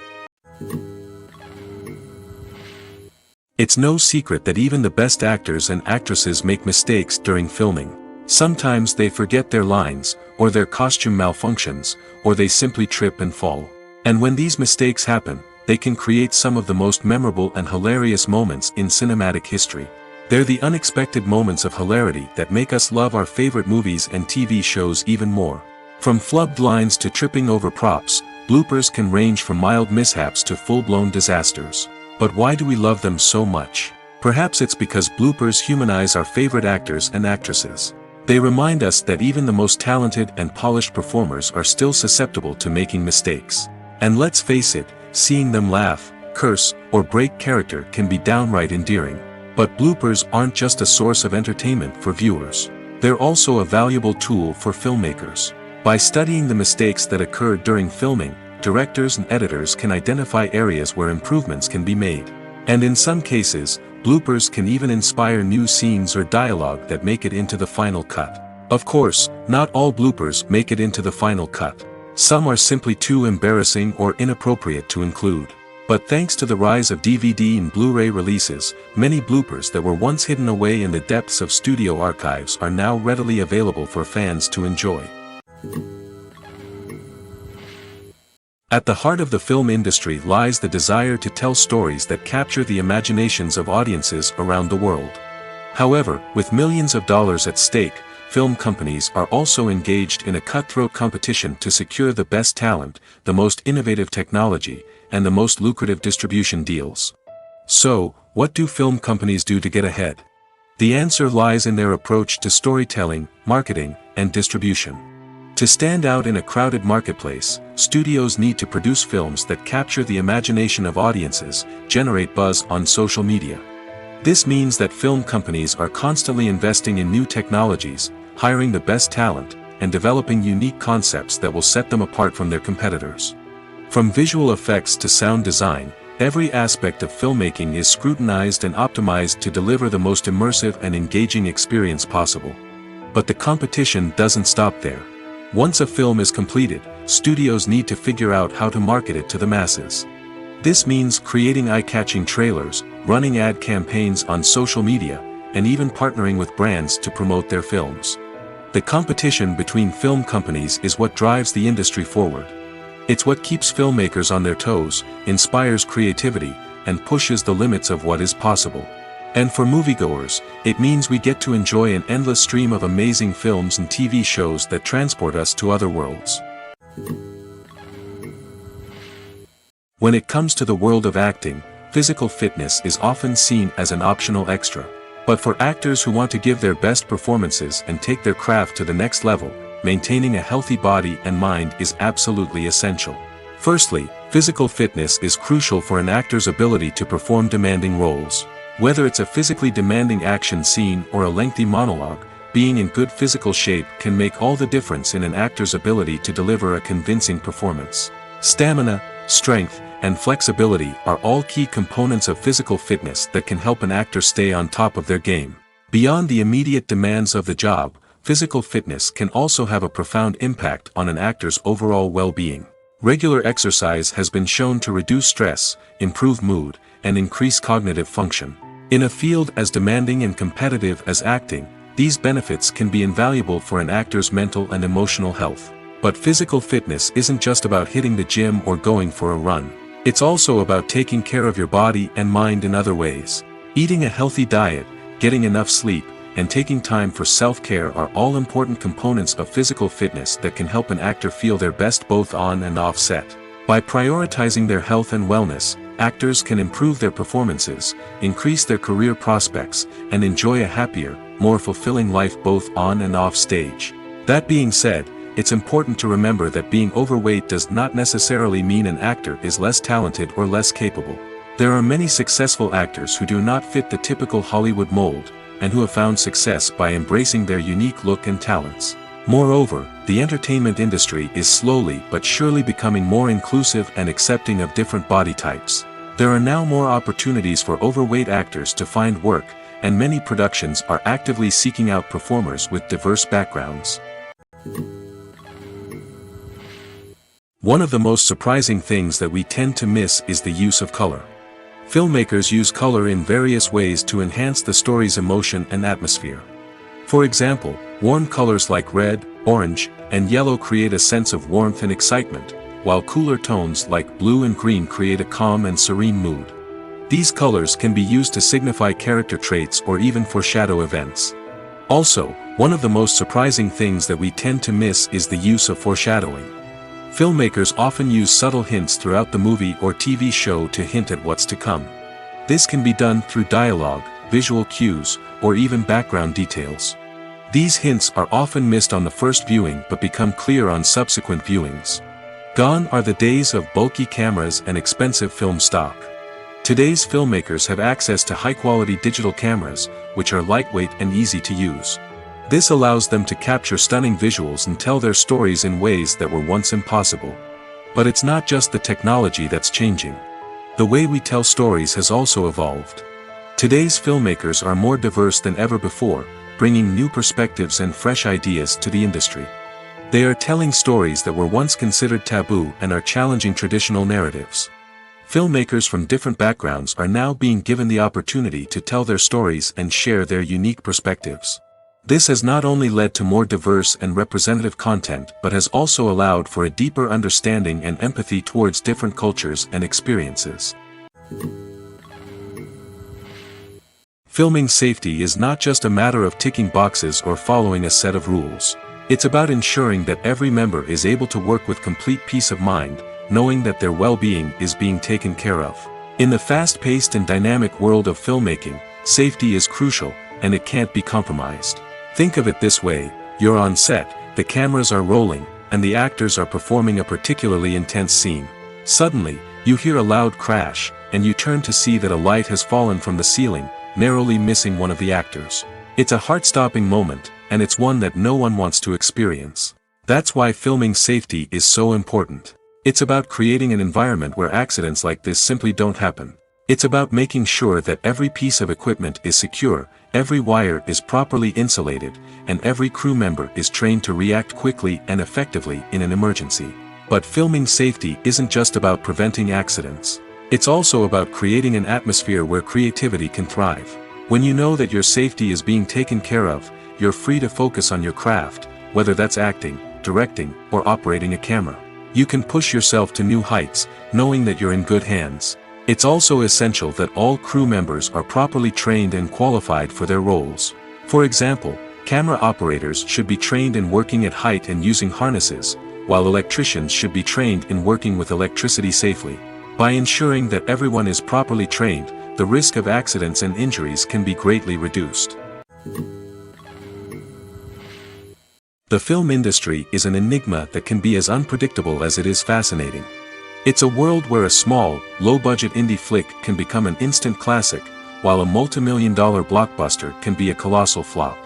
It's no secret that even the best actors and actresses make mistakes during filming. Sometimes they forget their lines, or their costume malfunctions, or they simply trip and fall. And when these mistakes happen, they can create some of the most memorable and hilarious moments in cinematic history. They're the unexpected moments of hilarity that make us love our favorite movies and TV shows even more. From flubbed lines to tripping over props, bloopers can range from mild mishaps to full-blown disasters. But why do we love them so much? Perhaps it's because bloopers humanize our favorite actors and actresses. They remind us that even the most talented and polished performers are still susceptible to making mistakes. And let's face it, seeing them laugh, curse, or break character can be downright endearing. But bloopers aren't just a source of entertainment for viewers. They're also a valuable tool for filmmakers. By studying the mistakes that occurred during filming, directors and editors can identify areas where improvements can be made. And in some cases, bloopers can even inspire new scenes or dialogue that make it into the final cut. Of course, not all bloopers make it into the final cut. Some are simply too embarrassing or inappropriate to include. But thanks to the rise of DVD and Blu-ray releases, many bloopers that were once hidden away in the depths of studio archives are now readily available for fans to enjoy. At the heart of the film industry lies the desire to tell stories that capture the imaginations of audiences around the world. However, with millions of dollars at stake, film companies are also engaged in a cutthroat competition to secure the best talent, the most innovative technology, and the most lucrative distribution deals. So, what do film companies do to get ahead? The answer lies in their approach to storytelling, marketing, and distribution. To stand out in a crowded marketplace, studios need to produce films that capture the imagination of audiences, generate buzz on social media. This means that film companies are constantly investing in new technologies, hiring the best talent, and developing unique concepts that will set them apart from their competitors. From visual effects to sound design, every aspect of filmmaking is scrutinized and optimized to deliver the most immersive and engaging experience possible. But the competition doesn't stop there. Once a film is completed, studios need to figure out how to market it to the masses. This means creating eye-catching trailers, running ad campaigns on social media, and even partnering with brands to promote their films. The competition between film companies is what drives the industry forward. It's what keeps filmmakers on their toes, inspires creativity, and pushes the limits of what is possible. And for moviegoers, it means we get to enjoy an endless stream of amazing films and TV shows that transport us to other worlds. When it comes to the world of acting, physical fitness is often seen as an optional extra. But for actors who want to give their best performances and take their craft to the next level, maintaining a healthy body and mind is absolutely essential. Firstly, physical fitness is crucial for an actor's ability to perform demanding roles. Whether it's a physically demanding action scene or a lengthy monologue, being in good physical shape can make all the difference in an actor's ability to deliver a convincing performance. Stamina, strength, and flexibility are all key components of physical fitness that can help an actor stay on top of their game. Beyond the immediate demands of the job, physical fitness can also have a profound impact on an actor's overall well-being. Regular exercise has been shown to reduce stress, improve mood, and increase cognitive function. In a field as demanding and competitive as acting, these benefits can be invaluable for an actor's mental and emotional health. But physical fitness isn't just about hitting the gym or going for a run. It's also about taking care of your body and mind in other ways. Eating a healthy diet, getting enough sleep, and taking time for self-care are all important components of physical fitness that can help an actor feel their best both on and off set. By prioritizing their health and wellness, actors can improve their performances, increase their career prospects, and enjoy a happier, more fulfilling life both on and off stage. That being said, it's important to remember that being overweight does not necessarily mean an actor is less talented or less capable. There are many successful actors who do not fit the typical Hollywood mold, and who have found success by embracing their unique look and talents. Moreover, the entertainment industry is slowly but surely becoming more inclusive and accepting of different body types. There are now more opportunities for overweight actors to find work, and many productions are actively seeking out performers with diverse backgrounds. One of the most surprising things that we tend to miss is the use of color. Filmmakers use color in various ways to enhance the story's emotion and atmosphere. For example, warm colors like red, orange, and yellow create a sense of warmth and excitement, while cooler tones like blue and green create a calm and serene mood. These colors can be used to signify character traits or even foreshadow events. Also, one of the most surprising things that we tend to miss is the use of foreshadowing. Filmmakers often use subtle hints throughout the movie or TV show to hint at what's to come. This can be done through dialogue, visual cues, or even background details. These hints are often missed on the first viewing but become clear on subsequent viewings. Gone are the days of bulky cameras and expensive film stock. Today's filmmakers have access to high-quality digital cameras, which are lightweight and easy to use. This allows them to capture stunning visuals and tell their stories in ways that were once impossible. But it's not just the technology that's changing. The way we tell stories has also evolved. Today's filmmakers are more diverse than ever before, bringing new perspectives and fresh ideas to the industry. They are telling stories that were once considered taboo and are challenging traditional narratives. Filmmakers from different backgrounds are now being given the opportunity to tell their stories and share their unique perspectives. This has not only led to more diverse and representative content but has also allowed for a deeper understanding and empathy towards different cultures and experiences. Filming safety is not just a matter of ticking boxes or following a set of rules. It's about ensuring that every member is able to work with complete peace of mind, knowing that their well-being is being taken care of. In the fast-paced and dynamic world of filmmaking, safety is crucial, and it can't be compromised. Think of it this way: you're on set, the cameras are rolling, and the actors are performing a particularly intense scene. Suddenly, you hear a loud crash, and you turn to see that a light has fallen from the ceiling, narrowly missing one of the actors. It's a heart-stopping moment, and it's one that no one wants to experience. That's why filming safety is so important. It's about creating an environment where accidents like this simply don't happen. It's about making sure that every piece of equipment is secure, every wire is properly insulated, and every crew member is trained to react quickly and effectively in an emergency. But filming safety isn't just about preventing accidents. It's also about creating an atmosphere where creativity can thrive. When you know that your safety is being taken care of, you're free to focus on your craft, whether that's acting, directing, or operating a camera. You can push yourself to new heights, knowing that you're in good hands. It's also essential that all crew members are properly trained and qualified for their roles. For example, camera operators should be trained in working at height and using harnesses, while electricians should be trained in working with electricity safely. By ensuring that everyone is properly trained, the risk of accidents and injuries can be greatly reduced. The film industry is an enigma that can be as unpredictable as it is fascinating. It's a world where a small, low-budget indie flick can become an instant classic, while a multi-million-dollar blockbuster can be a colossal flop.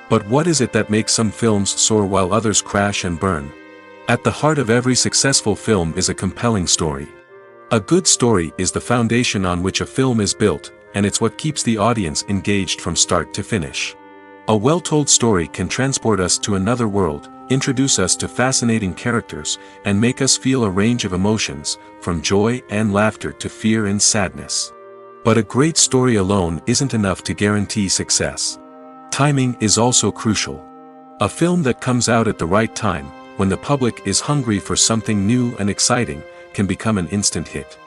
But what is it that makes some films soar while others crash and burn? At the heart of every successful film is a compelling story. A good story is the foundation on which a film is built, and it's what keeps the audience engaged from start to finish. A well-told story can transport us to another world, introduce us to fascinating characters, and make us feel a range of emotions, from joy and laughter to fear and sadness. But a great story alone isn't enough to guarantee success. Timing is also crucial. A film that comes out at the right time, when the public is hungry for something new and exciting, can become an instant hit.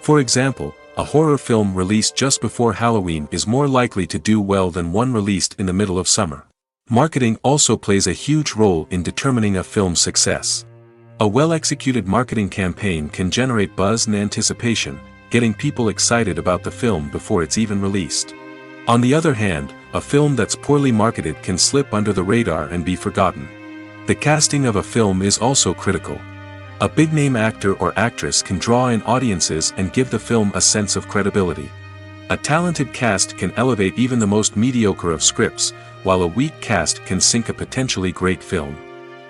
For example, a horror film released just before Halloween is more likely to do well than one released in the middle of summer. Marketing also plays a huge role in determining a film's success. A well-executed marketing campaign can generate buzz and anticipation, getting people excited about the film before it's even released. On the other hand, a film that's poorly marketed can slip under the radar and be forgotten. The casting of a film is also critical. A big-name actor or actress can draw in audiences and give the film a sense of credibility. A talented cast can elevate even the most mediocre of scripts, while a weak cast can sink a potentially great film.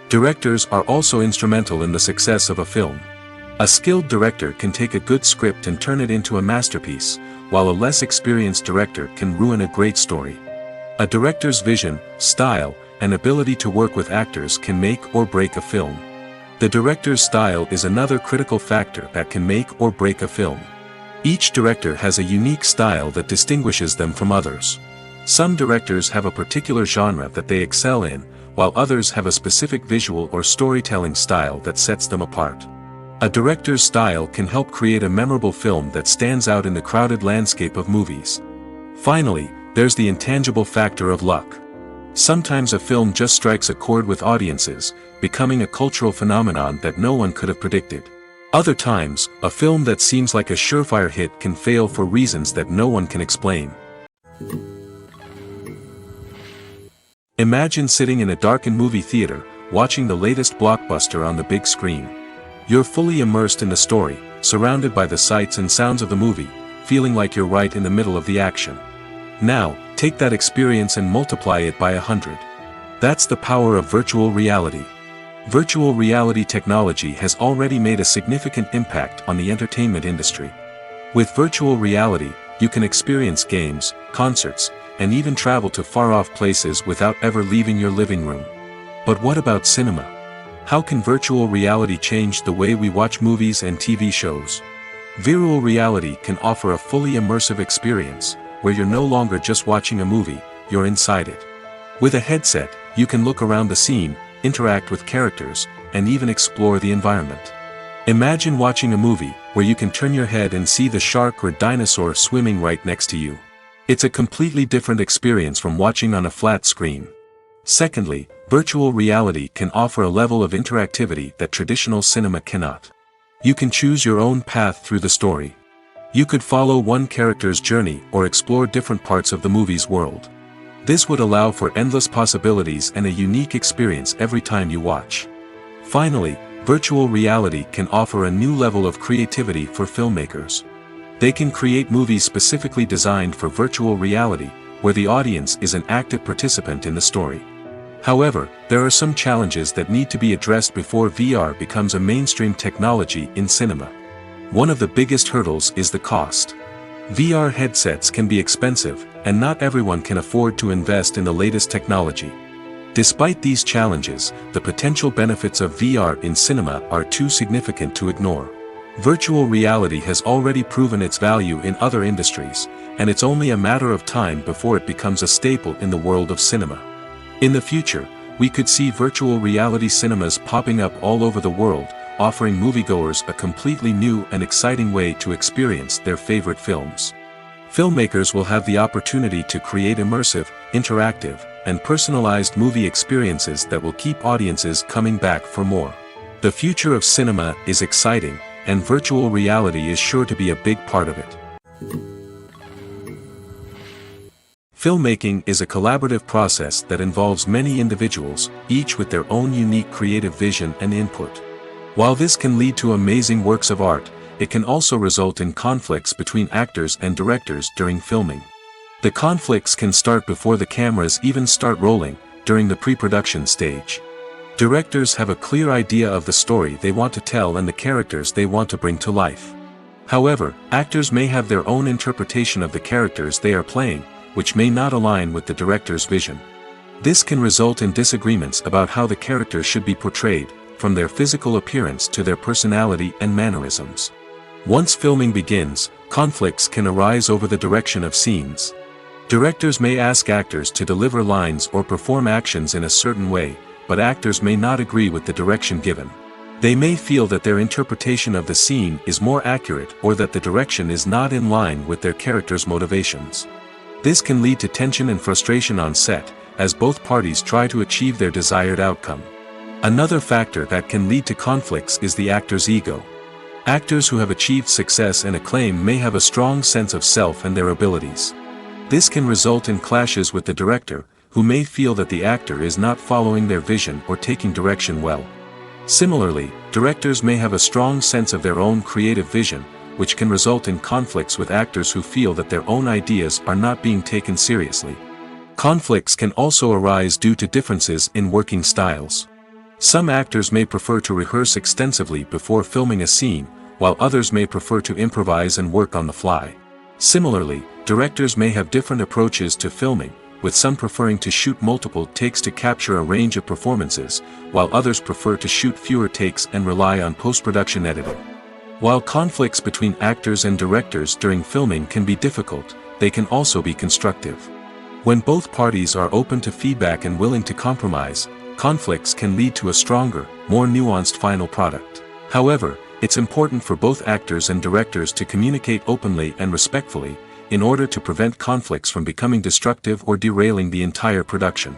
Directors are also instrumental in the success of a film. A skilled director can take a good script and turn it into a masterpiece, while a less experienced director can ruin a great story. A director's vision, style, and ability to work with actors can make or break a film. The director's style is another critical factor that can make or break a film. Each director has a unique style that distinguishes them from others. Some directors have a particular genre that they excel in, while others have a specific visual or storytelling style that sets them apart. A director's style can help create a memorable film that stands out in the crowded landscape of movies. Finally, there's the intangible factor of luck. Sometimes a film just strikes a chord with audiences, becoming a cultural phenomenon that no one could have predicted. Other times, a film that seems like a surefire hit can fail for reasons that no one can explain. Imagine sitting in a darkened movie theater, watching the latest blockbuster on the big screen. You're fully immersed in the story, surrounded by the sights and sounds of the movie, feeling like you're right in the middle of the action. Now, take that experience and multiply it by 100. That's the power of virtual reality. Virtual reality technology has already made a significant impact on the entertainment industry. With virtual reality, you can experience games, concerts, and even travel to far-off places without ever leaving your living room. But what about cinema? How can virtual reality change the way we watch movies and TV shows? Virtual reality can offer a fully immersive experience, where you're no longer just watching a movie, you're inside it. With a headset, you can look around the scene, interact with characters, and even explore the environment. Imagine watching a movie where you can turn your head and see the shark or dinosaur swimming right next to you. It's a completely different experience from watching on a flat screen. Secondly, virtual reality can offer a level of interactivity that traditional cinema cannot. You can choose your own path through the story. You could follow one character's journey or explore different parts of the movie's world. This would allow for endless possibilities and a unique experience every time you watch. Finally, virtual reality can offer a new level of creativity for filmmakers. They can create movies specifically designed for virtual reality, where the audience is an active participant in the story. However, there are some challenges that need to be addressed before VR becomes a mainstream technology in cinema. One of the biggest hurdles is the cost. VR headsets can be expensive, and not everyone can afford to invest in the latest technology. Despite these challenges, the potential benefits of VR in cinema are too significant to ignore. Virtual reality has already proven its value in other industries, and it's only a matter of time before it becomes a staple in the world of cinema. In the future, we could see virtual reality cinemas popping up all over the world, offering moviegoers a completely new and exciting way to experience their favorite films. Filmmakers will have the opportunity to create immersive, interactive, and personalized movie experiences that will keep audiences coming back for more. The future of cinema is exciting, and virtual reality is sure to be a big part of it. Filmmaking is a collaborative process that involves many individuals, each with their own unique creative vision and input. While this can lead to amazing works of art, it can also result in conflicts between actors and directors during filming. The conflicts can start before the cameras even start rolling, during the pre-production stage. Directors have a clear idea of the story they want to tell and the characters they want to bring to life. However, actors may have their own interpretation of the characters they are playing, which may not align with the director's vision. This can result in disagreements about how the characters should be portrayed, from their physical appearance to their personality and mannerisms. Once filming begins, conflicts can arise over the direction of scenes. Directors may ask actors to deliver lines or perform actions in a certain way, but actors may not agree with the direction given. They may feel that their interpretation of the scene is more accurate or that the direction is not in line with their character's motivations. This can lead to tension and frustration on set, as both parties try to achieve their desired outcome. Another factor that can lead to conflicts is the actor's ego. Actors who have achieved success and acclaim may have a strong sense of self and their abilities. This can result in clashes with the director, who may feel that the actor is not following their vision or taking direction well. Similarly, directors may have a strong sense of their own creative vision, which can result in conflicts with actors who feel that their own ideas are not being taken seriously. Conflicts can also arise due to differences in working styles. Some actors may prefer to rehearse extensively before filming a scene, while others may prefer to improvise and work on the fly. Similarly, directors may have different approaches to filming, with some preferring to shoot multiple takes to capture a range of performances, while others prefer to shoot fewer takes and rely on post-production editing. While conflicts between actors and directors during filming can be difficult, they can also be constructive. When both parties are open to feedback and willing to compromise, conflicts can lead to a stronger, more nuanced final product. However, it's important for both actors and directors to communicate openly and respectfully, in order to prevent conflicts from becoming destructive or derailing the entire production.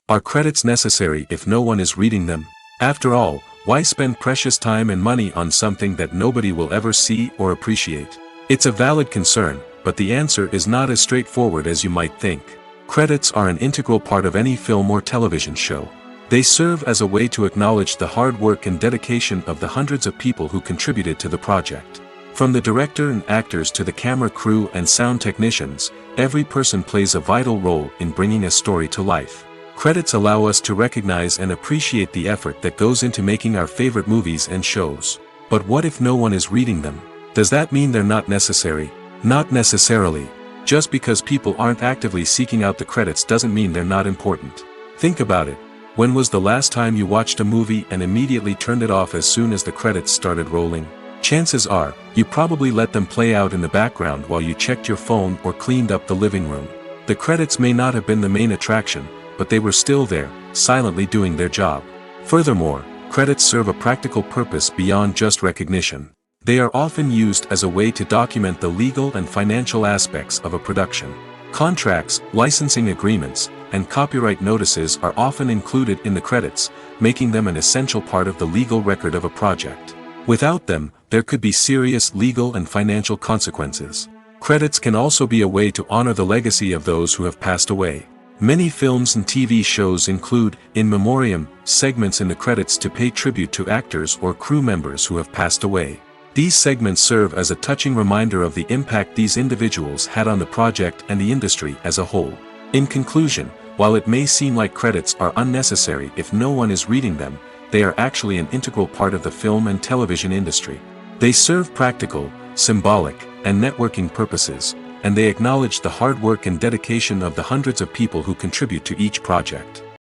Are credits necessary if no one is reading them? After all, why spend precious time and money on something that nobody will ever see or appreciate? It's a valid concern, but the answer is not as straightforward as you might think. Credits are an integral part of any film or television show. They serve as a way to acknowledge the hard work and dedication of the hundreds of people who contributed to the project. From the director and actors to the camera crew and sound technicians, every person plays a vital role in bringing a story to life. Credits allow us to recognize and appreciate the effort that goes into making our favorite movies and shows. But what if no one is reading them? Does that mean they're not necessary? Not necessarily. Just because people aren't actively seeking out the credits doesn't mean they're not important. Think about it. When was the last time you watched a movie and immediately turned it off as soon as the credits started rolling? Chances are, you probably let them play out in the background while you checked your phone or cleaned up the living room. The credits may not have been the main attraction, but they were still there, silently doing their job. Furthermore, credits serve a practical purpose beyond just recognition. They are often used as a way to document the legal and financial aspects of a production. Contracts, licensing agreements, and copyright notices are often included in the credits, making them an essential part of the legal record of a project. Without them, there could be serious legal and financial consequences. Credits can also be a way to honor the legacy of those who have passed away. Many films and TV shows include, in memoriam, segments in the credits to pay tribute to actors or crew members who have passed away. These segments serve as a touching reminder of the impact these individuals had on the project and the industry as a whole. In conclusion, while it may seem like credits are unnecessary if no one is reading them, they are actually an integral part of the film and television industry. They serve practical, symbolic, and networking purposes, and they acknowledge the hard work and dedication of the hundreds of people who contribute to each project.